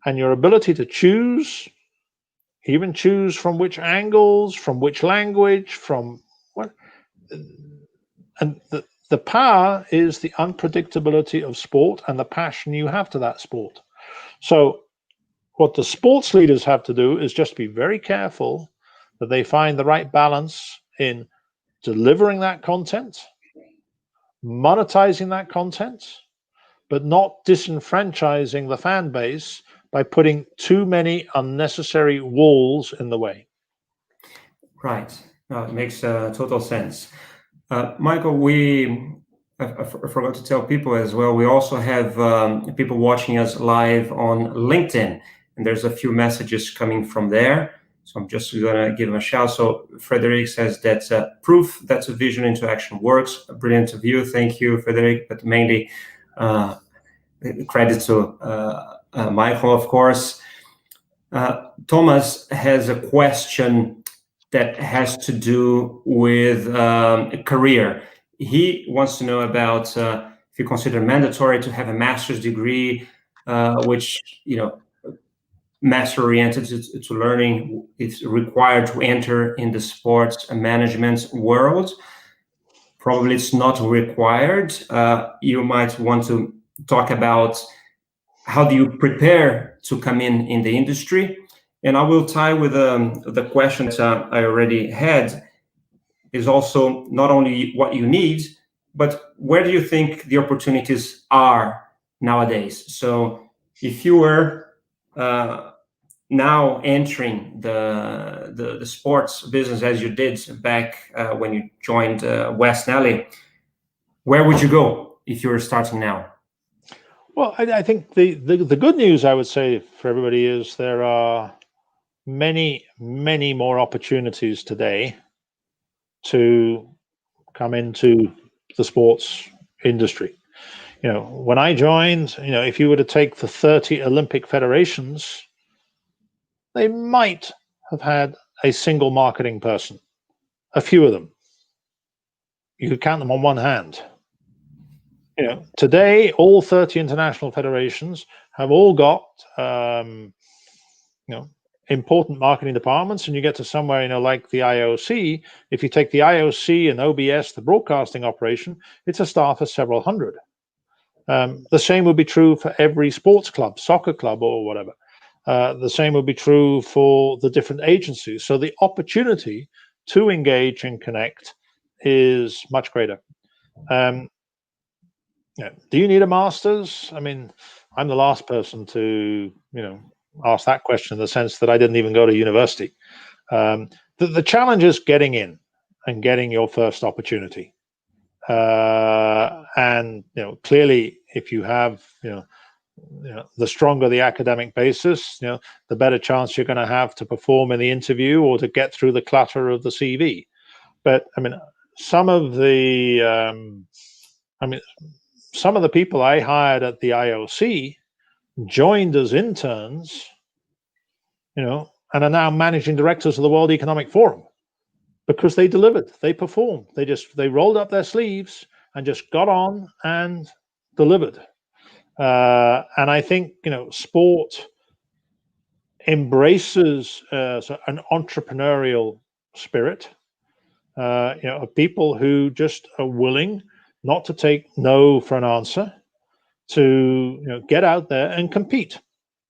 and your ability to choose from which angles, from which language, from what, and the power is the unpredictability of sport and the passion you have to that sport. So what the sports leaders have to do is just be very careful that they find the right balance in delivering that content, monetizing that content, but not disenfranchising the fan base by putting too many unnecessary walls in the way. Right. No, it makes total sense. Michael, I forgot to tell people as well, we also have people watching us live on LinkedIn, and there's a few messages coming from there. So I'm just going to give them a shout. So Frederic says that's proof that a vision into action works. A brilliant view. Thank you, Frederic. But mainly credit to Michael, of course. Thomas has a question that has to do with a career. He wants to know about if you consider mandatory to have a master's degree, which, master-oriented to learning, it's required to enter in the sports management world. Probably it's not required. You might want to talk about how do you prepare to come in the industry. And I will tie with the question that I already had, is also not only what you need, but where do you think the opportunities are nowadays? So if you were now entering the sports business as you did back when you joined West Nelly, where would you go if you were starting now? Well, I think the good news, I would say, for everybody is there are many, many more opportunities today to come into the sports industry. When I joined, if you were to take the 30 Olympic federations, they might have had a single marketing person, a few of them. You could count them on one hand. Today, all 30 international federations have all got, important marketing departments, and you get to somewhere, like the IOC. If you take the IOC and OBS, the broadcasting operation, it's a staff of several hundred. The same would be true for every sports club, soccer club, or whatever. The same would be true for the different agencies. So the opportunity to engage and connect is much greater. Do you need a master's? I mean, I'm the last person to, ask that question, in the sense that I didn't even go to university. The challenge is getting in and getting your first opportunity. And clearly, if you have, the stronger the academic basis, the better chance you're going to have to perform in the interview or to get through the clutter of the CV. But I mean, some of the people I hired at the IOC joined as interns, and are now managing directors of the World Economic Forum, because they delivered, they performed, they rolled up their sleeves and just got on and delivered. And I think, sport embraces an entrepreneurial spirit, of people who just are willing not to take no for an answer, to get out there and compete.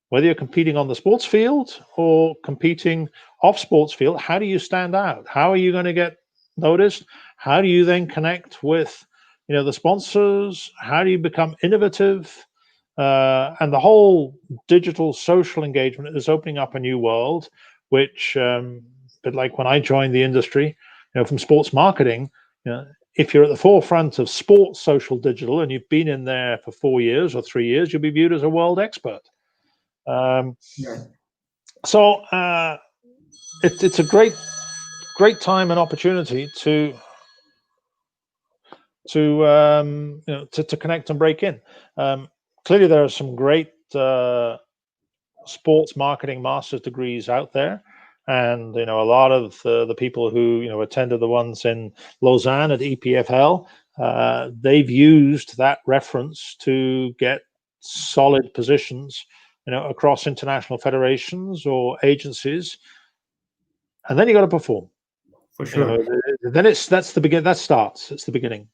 Whether you're competing on the sports field or competing off sports field, how do you stand out? How are you going to get noticed? How do you then connect with, the sponsors? How do you become innovative? And the whole digital social engagement is opening up a new world, which, but like when I joined the industry, from sports marketing, if you're at the forefront of sports social digital and you've been in there for 4 years or 3 years, you'll be viewed as a world expert. So it's a great time and opportunity to connect and break in. Clearly, there are some great sports marketing master's degrees out there, and a lot of the people who attended the ones in Lausanne at EPFL, they've used that reference to get solid positions across international federations or agencies, and then you got to perform. For sure. Then that's the begin. That starts. It's the beginning.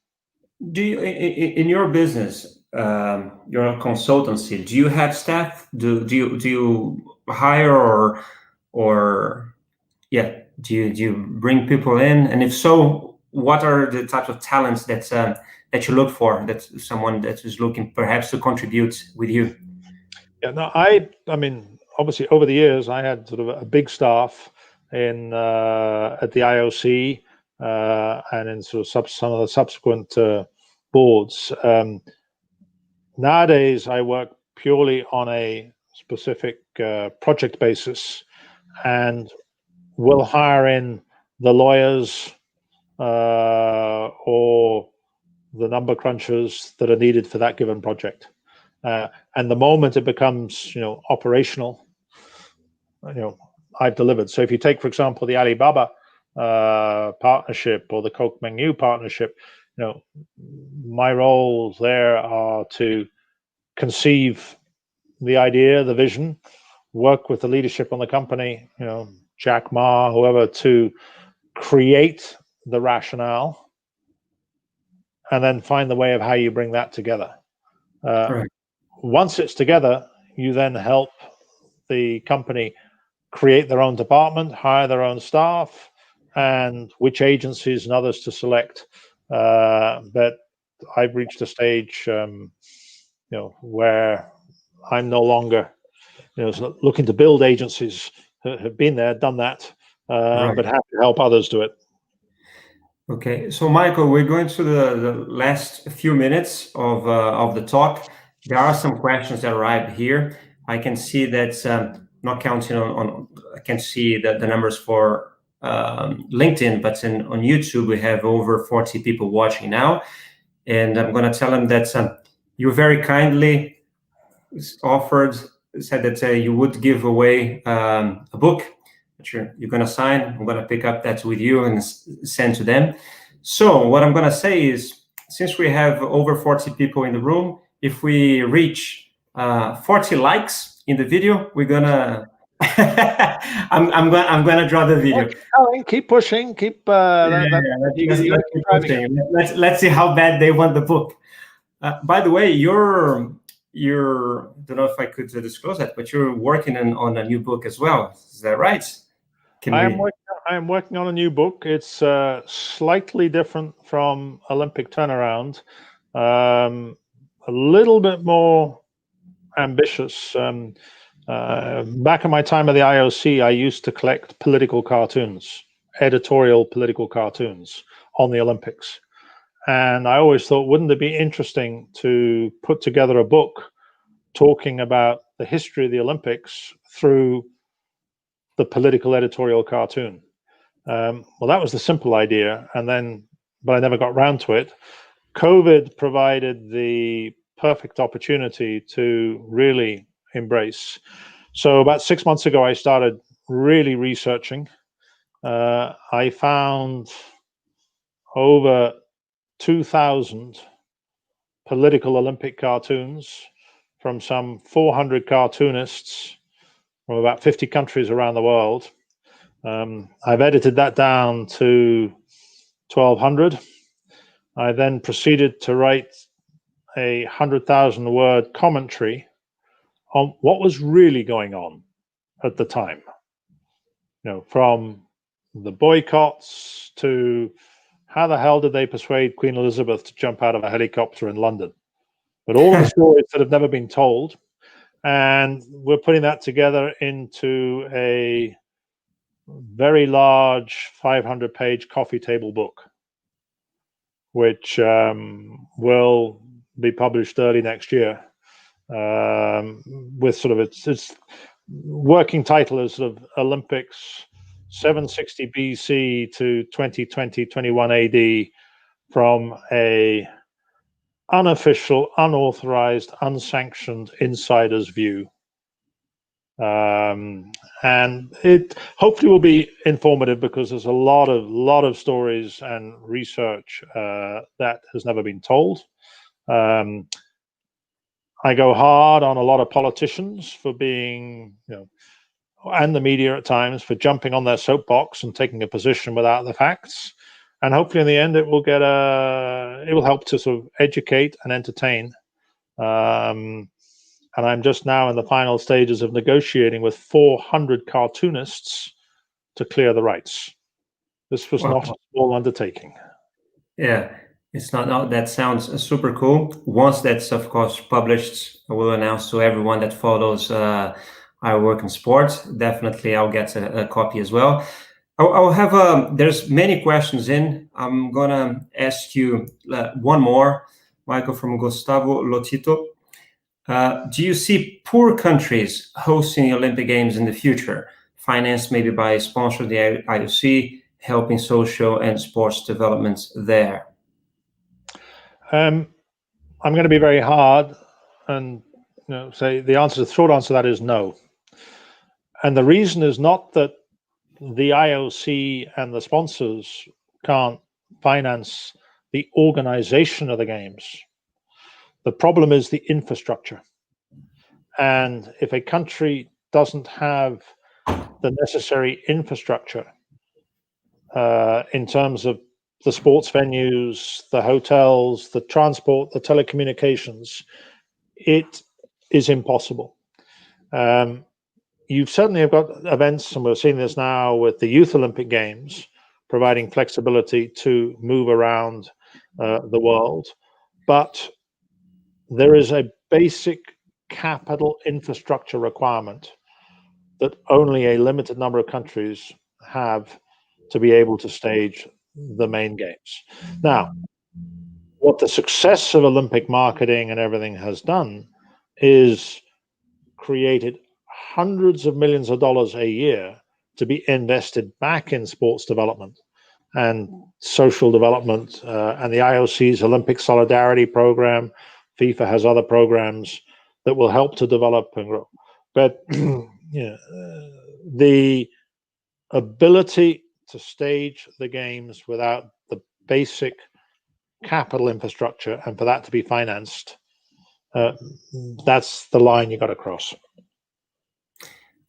Do you, in your business, your consultancy, do you have staff? Do you hire or do you bring people in? And if so, what are the types of talents that you look for? That someone that is looking perhaps to contribute with you. Yeah, no, I mean, obviously over the years, I had sort of a big staff in at the IOC and in sort of some of the subsequent boards. Nowadays, I work purely on a specific project basis, and will hire in the lawyers or the number crunchers that are needed for that given project. And the moment it becomes, operational, I've delivered. So if you take, for example, the Alibaba partnership or the Coke Mengniu partnership, my roles there are to conceive the idea, the vision, work with the leadership on the company, Jack Ma, whoever, to create the rationale, and then find the way of how you bring that together. Right. Once it's together, you then help the company create their own department, hire their own staff, and which agencies and others to select. But I've reached a stage, where I'm no longer, looking to build agencies. Have been there, done that, Right. but have to help others do it. Okay, so Michael, we're going to the last few minutes of the talk. There are some questions that arrived here. I can see that, not counting on I can see that the numbers for LinkedIn, but on YouTube we have over 40 people watching now, and I'm going to tell them that you very kindly said that you would give away a book that you're going to sign. I'm going to pick up that with you and send to them. So what I'm going to say is, since we have over 40 people in the room, if we reach 40 likes in the video, we're gonna I'm gonna draw the video. Keep pushing. Keep let's see how bad they want the book. By the way, you're don't know if I could disclose that, but you're working on a new book as well. Is that right? I am working on a new book. It's slightly different from Olympic Turnaround, a little bit more ambitious. Back in my time at the IOC, I used to collect political cartoons, editorial political cartoons on the Olympics. And I always thought, wouldn't it be interesting to put together a book talking about the history of the Olympics through the political editorial cartoon? Well, that was the simple idea, but I never got round to it. COVID provided the perfect opportunity to really embrace. So about 6 months ago, I started really researching. I found over 2,000 political Olympic cartoons from some 400 cartoonists from about 50 countries around the world. I've edited that down to 1,200. I then proceeded to write a 100,000-word commentary on what was really going on at the time. From the boycotts to how the hell did they persuade Queen Elizabeth to jump out of a helicopter in London? But all of the stories that have never been told. And we're putting that together into a very large 500-page coffee table book, which will be published early next year, with sort of its working title is sort of Olympics 760 BC to 2021 AD, from a unofficial, unauthorized, unsanctioned insider's view. And it hopefully will be informative, because there's a lot of stories and research that has never been told. I go hard on a lot of politicians for being, and the media at times, for jumping on their soapbox and taking a position without the facts. And hopefully in the end it will help to sort of educate and entertain. And I'm just now in the final stages of negotiating with 400 cartoonists to clear the rights. This was not a small undertaking. Yeah, it's not. No, that sounds super cool. Once that's of course published, I will announce to everyone that follows iWorkinSport. Definitely, I'll get a copy as well. I'll have there's many questions in. I'm gonna ask you one more, Michael, from Gustavo Lotito. Do you see poor countries hosting the Olympic Games in the future, financed maybe by sponsor the IOC, helping social and sports developments there? I'm going to be very hard and say the short answer to that is no. And the reason is not that the IOC and the sponsors can't finance the organization of the games. The problem is the infrastructure. And if a country doesn't have the necessary infrastructure in terms of the sports venues, the hotels, the transport, the telecommunications, it is impossible. You certainly have got events, and we're seeing this now with the Youth Olympic Games, providing flexibility to move around the world. But there is a basic capital infrastructure requirement that only a limited number of countries have to be able to stage the main games. Now, what the success of Olympic marketing and everything has done is created hundreds of millions of dollars a year to be invested back in sports development and social development, and the IOC's Olympic Solidarity Program. FIFA has other programs that will help to develop and grow. But the ability to stage the games without the basic capital infrastructure, and for that to be financed, that's the line you got to cross.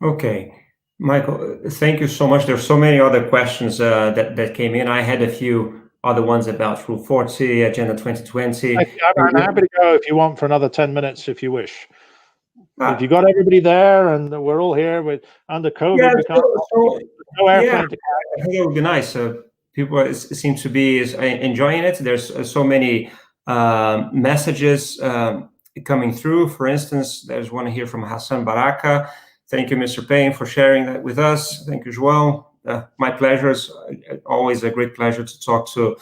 Okay, Michael, thank you so much. There's so many other questions that came in. I had a few other ones about Rule 40, Agenda 2020. I'm happy to go if you want for another 10 minutes, if you wish. If you Ah, got everybody there and we're all here with under COVID, yeah, we can't no yeah, airplane to I think it would be nice. People seem to be enjoying it. There's so many messages coming through. For instance, there's one here from Hassan Baraka. Thank you, Mr. Payne, for sharing that with us. Thank you, Joel. My pleasure. It's always a great pleasure to talk to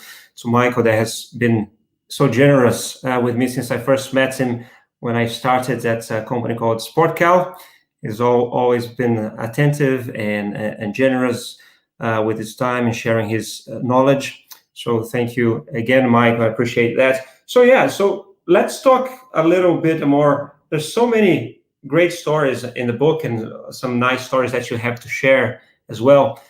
Michael, that has been so generous with me since I first met him when I started at a company called SportCal. He's always been attentive and generous with his time and sharing his knowledge. So thank you again, Mike. I appreciate that. So let's talk a little bit more. There's so many great stories in the book and some nice stories that you have to share as well.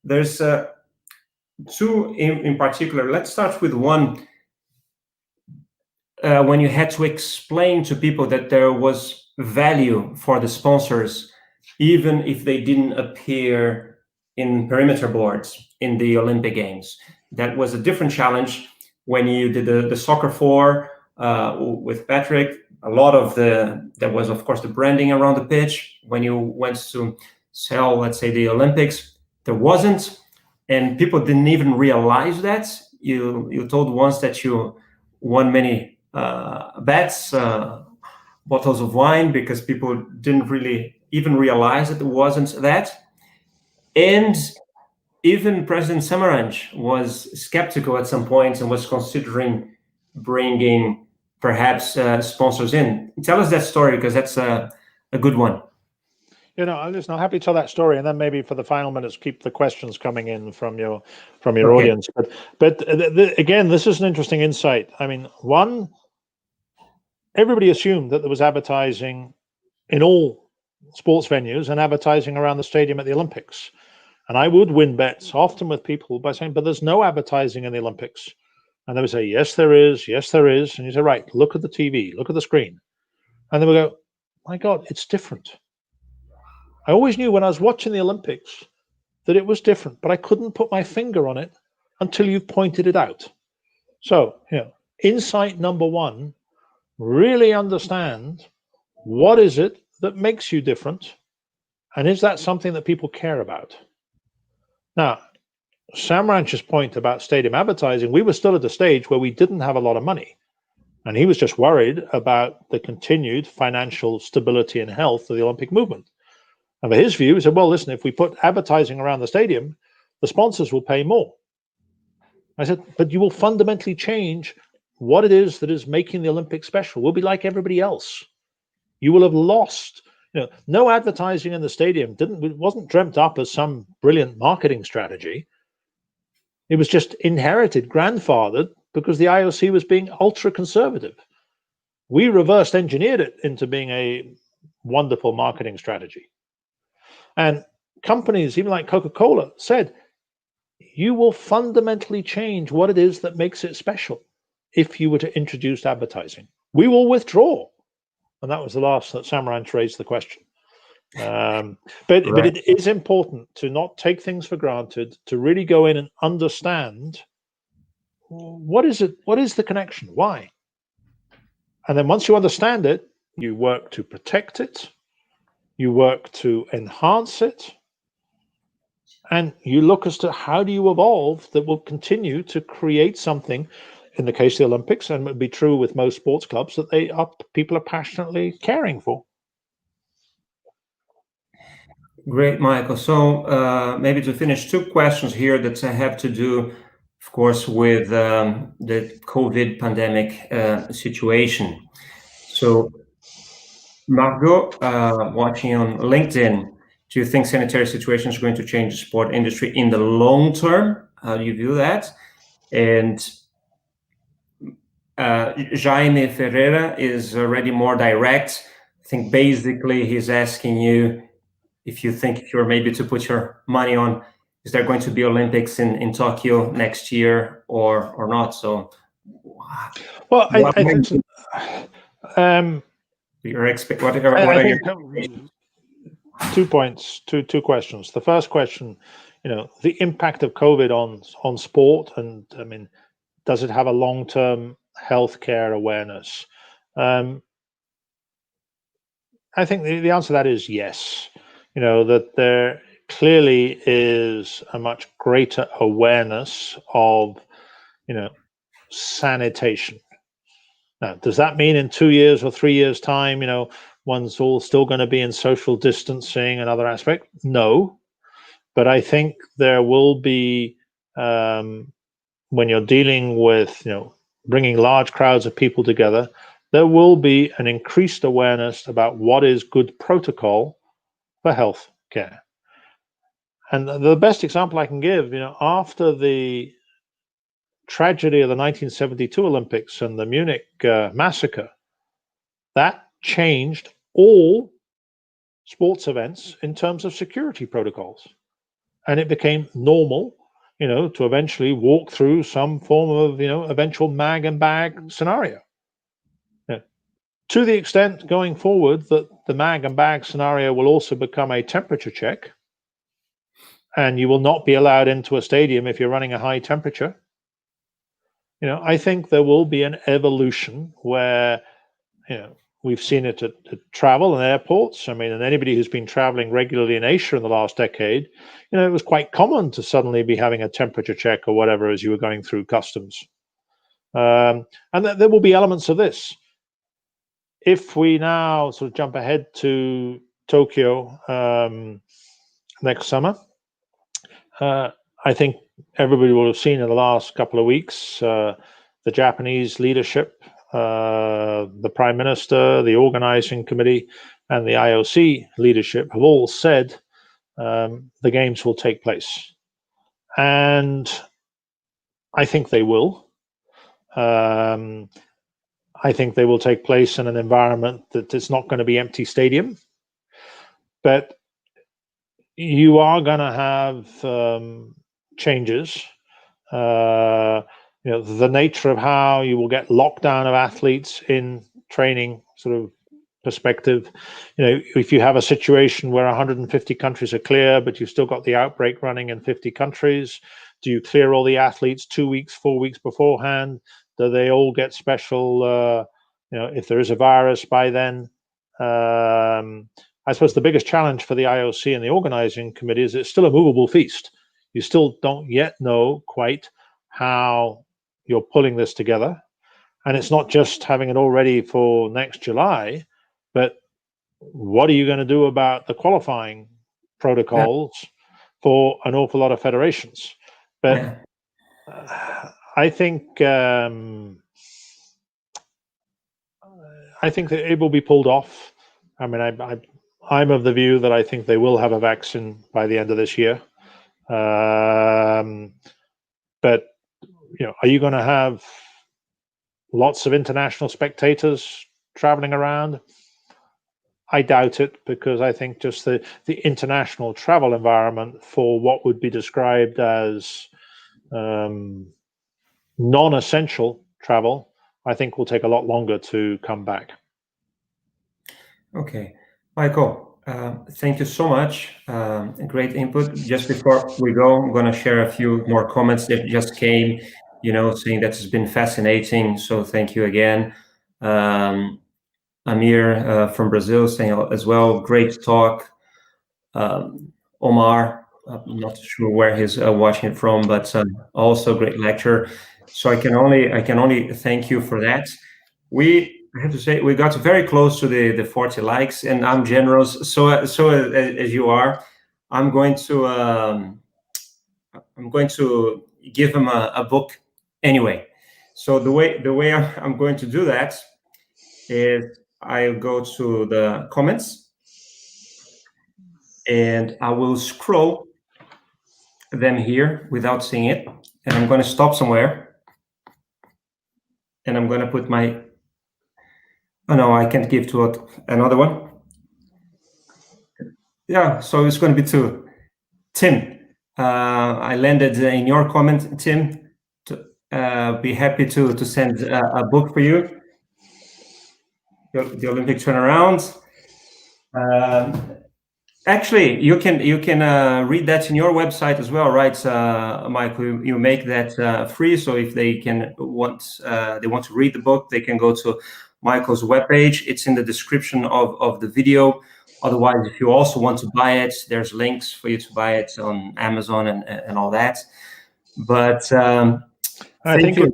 There's two in particular. Let's start with one. When you had to explain to people that there was value for the sponsors, even if they didn't appear in perimeter boards in the Olympic Games. That was a different challenge when you did the soccer floor with Patrick. A lot of there was, of course, the branding around the pitch. When you went to sell, let's say, the Olympics, there wasn't, and people didn't even realize that. You told once that you won many bets, bottles of wine, because people didn't really even realize that it wasn't that. And even President Samaranch was skeptical at some point and was considering bringing perhaps sponsors in. Tell us that story, because that's a good one. I'm happy to tell that story, and then maybe for the final minutes, keep the questions coming in from your Okay. audience. But again, this is an interesting insight. I mean, one, everybody assumed that there was advertising in all sports venues and advertising around the stadium at the Olympics. And I would win bets often with people by saying, but there's no advertising in the Olympics. And they would say, yes, there is. Yes, there is. And you say, right, look at the TV, look at the screen. And then we go, my God, it's different. I always knew when I was watching the Olympics that it was different, but I couldn't put my finger on it until you pointed it out. So, insight number one, really understand what is it that makes you different, and is that something that people care about? Now, Sam Ranch's point about stadium advertising, we were still at a stage where we didn't have a lot of money, and he was just worried about the continued financial stability and health of the Olympic movement. And for his view, he said, well, listen, if we put advertising around the stadium, the sponsors will pay more. I said, but you will fundamentally change what it is that is making the Olympics special. We'll be like everybody else. You will have lost, no advertising in the stadium wasn't dreamt up as some brilliant marketing strategy. It was just inherited, grandfathered, because the IOC was being ultra conservative. We reversed engineered it into being a wonderful marketing strategy. And companies, even like Coca-Cola, said, you will fundamentally change what it is that makes it special if you were to introduce advertising. We will withdraw. And that was the last that Sam Ranch raised the question. But it is important to not take things for granted, to really go in and understand what is it, what is the connection, why? And then once you understand it, you work to protect it, you work to enhance it, and you look as to how do you evolve that will continue to create something, in the case of the Olympics, and it would be true with most sports clubs, that people are passionately caring for. Great, Michael. So maybe to finish, two questions here that have to do, of course, with the COVID pandemic situation. So Margot, watching on LinkedIn, do you think sanitary situations are going to change the sport industry in the long term? How do you view that? And Jaime Ferreira is already more direct. I think basically he's asking you if you think you're maybe to put your money on, is there going to be Olympics in Tokyo next year or not? So, well, I think what are your 2 points, two questions. The first question, the impact of COVID on sport, and I mean, does it have a long-term healthcare awareness? I think the answer to that is yes. That there clearly is a much greater awareness of, sanitation. Now, does that mean in 2 years or 3 years' time, one's all still going to be in social distancing and other aspects? No. But I think there will be, when you're dealing with, bringing large crowds of people together, there will be an increased awareness about what is good protocol for health care. And the best example I can give, after the tragedy of the 1972 Olympics and the Munich massacre, that changed all sports events in terms of security protocols. And it became normal, to eventually walk through some form of, eventual mag and bag scenario. To the extent going forward that the mag and bag scenario will also become a temperature check, and you will not be allowed into a stadium if you're running a high temperature. I think there will be an evolution where, we've seen it at travel and airports. I mean, and anybody who's been traveling regularly in Asia in the last decade, it was quite common to suddenly be having a temperature check or whatever as you were going through customs. And there will be elements of this. If we now sort of jump ahead to Tokyo next summer, I think everybody will have seen in the last couple of weeks the Japanese leadership, the Prime Minister, the organizing committee, and the IOC leadership have all said the games will take place. And I think they will. I think they will take place in an environment that is not going to be empty stadium. But you are going to have changes. The nature of how you will get lockdown of athletes in training sort of perspective. If you have a situation where 150 countries are clear, but you've still got the outbreak running in 50 countries, do you clear all the athletes 2 weeks, 4 weeks beforehand? Do they all get special, if there is a virus by then? I suppose the biggest challenge for the IOC and the organizing committee is it's still a movable feast. You still don't yet know quite how you're pulling this together. And it's not just having it all ready for next July, but what are you going to do about the qualifying protocols for an awful lot of federations? But I think that it will be pulled off. I mean, I'm of the view that I think they will have a vaccine by the end of this year. But are you going to have lots of international spectators traveling around? I doubt it, because I think just the international travel environment for what would be described as non-essential travel, I think will take a lot longer to come back. Okay, Michael, thank you so much. Great input. Just before we go, I'm going to share a few more comments that just came, saying that it's been fascinating. So thank you again. Amir from Brazil saying as well, great talk. Omar, I'm not sure where he's watching it from, but also great lecture. So I can only thank you for that. I have to say we got very close to the 40 likes, and I'm generous. So as you are, I'm going to give him a book anyway. So the way I'm going to do that is I'll go to the comments and I will scroll them here without seeing it, and I'm going to stop somewhere, and I'm going to put my. Oh no, I can't give to another one. Yeah, so it's going to be to Tim. I landed in your comment, Tim. Be happy to send a book for you. The Olympic turnaround. Actually, you can read that in your website as well, right, Michael? You make that free, so if they want to read the book, they can go to Michael's webpage. It's in the description of the video. Otherwise, if you also want to buy it, there's links for you to buy it on Amazon and all that. But I thank think you.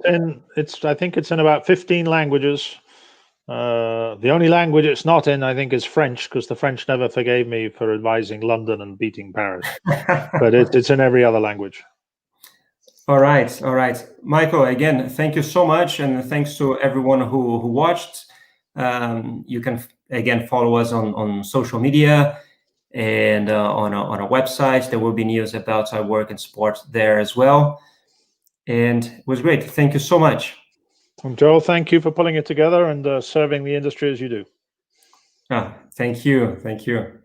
I think it's in about 15 languages. The only language it's not in, I think, is French, because the French never forgave me for advising London and beating Paris. But it's in every other language. All right, Michael. Again, thank you so much, and thanks to everyone who watched. You can again follow us on social media and on our website. There will be news about iWorkinSport there as well. And it was great. Thank you so much. And Joel, thank you for putting it together and serving the industry as you do. Thank you.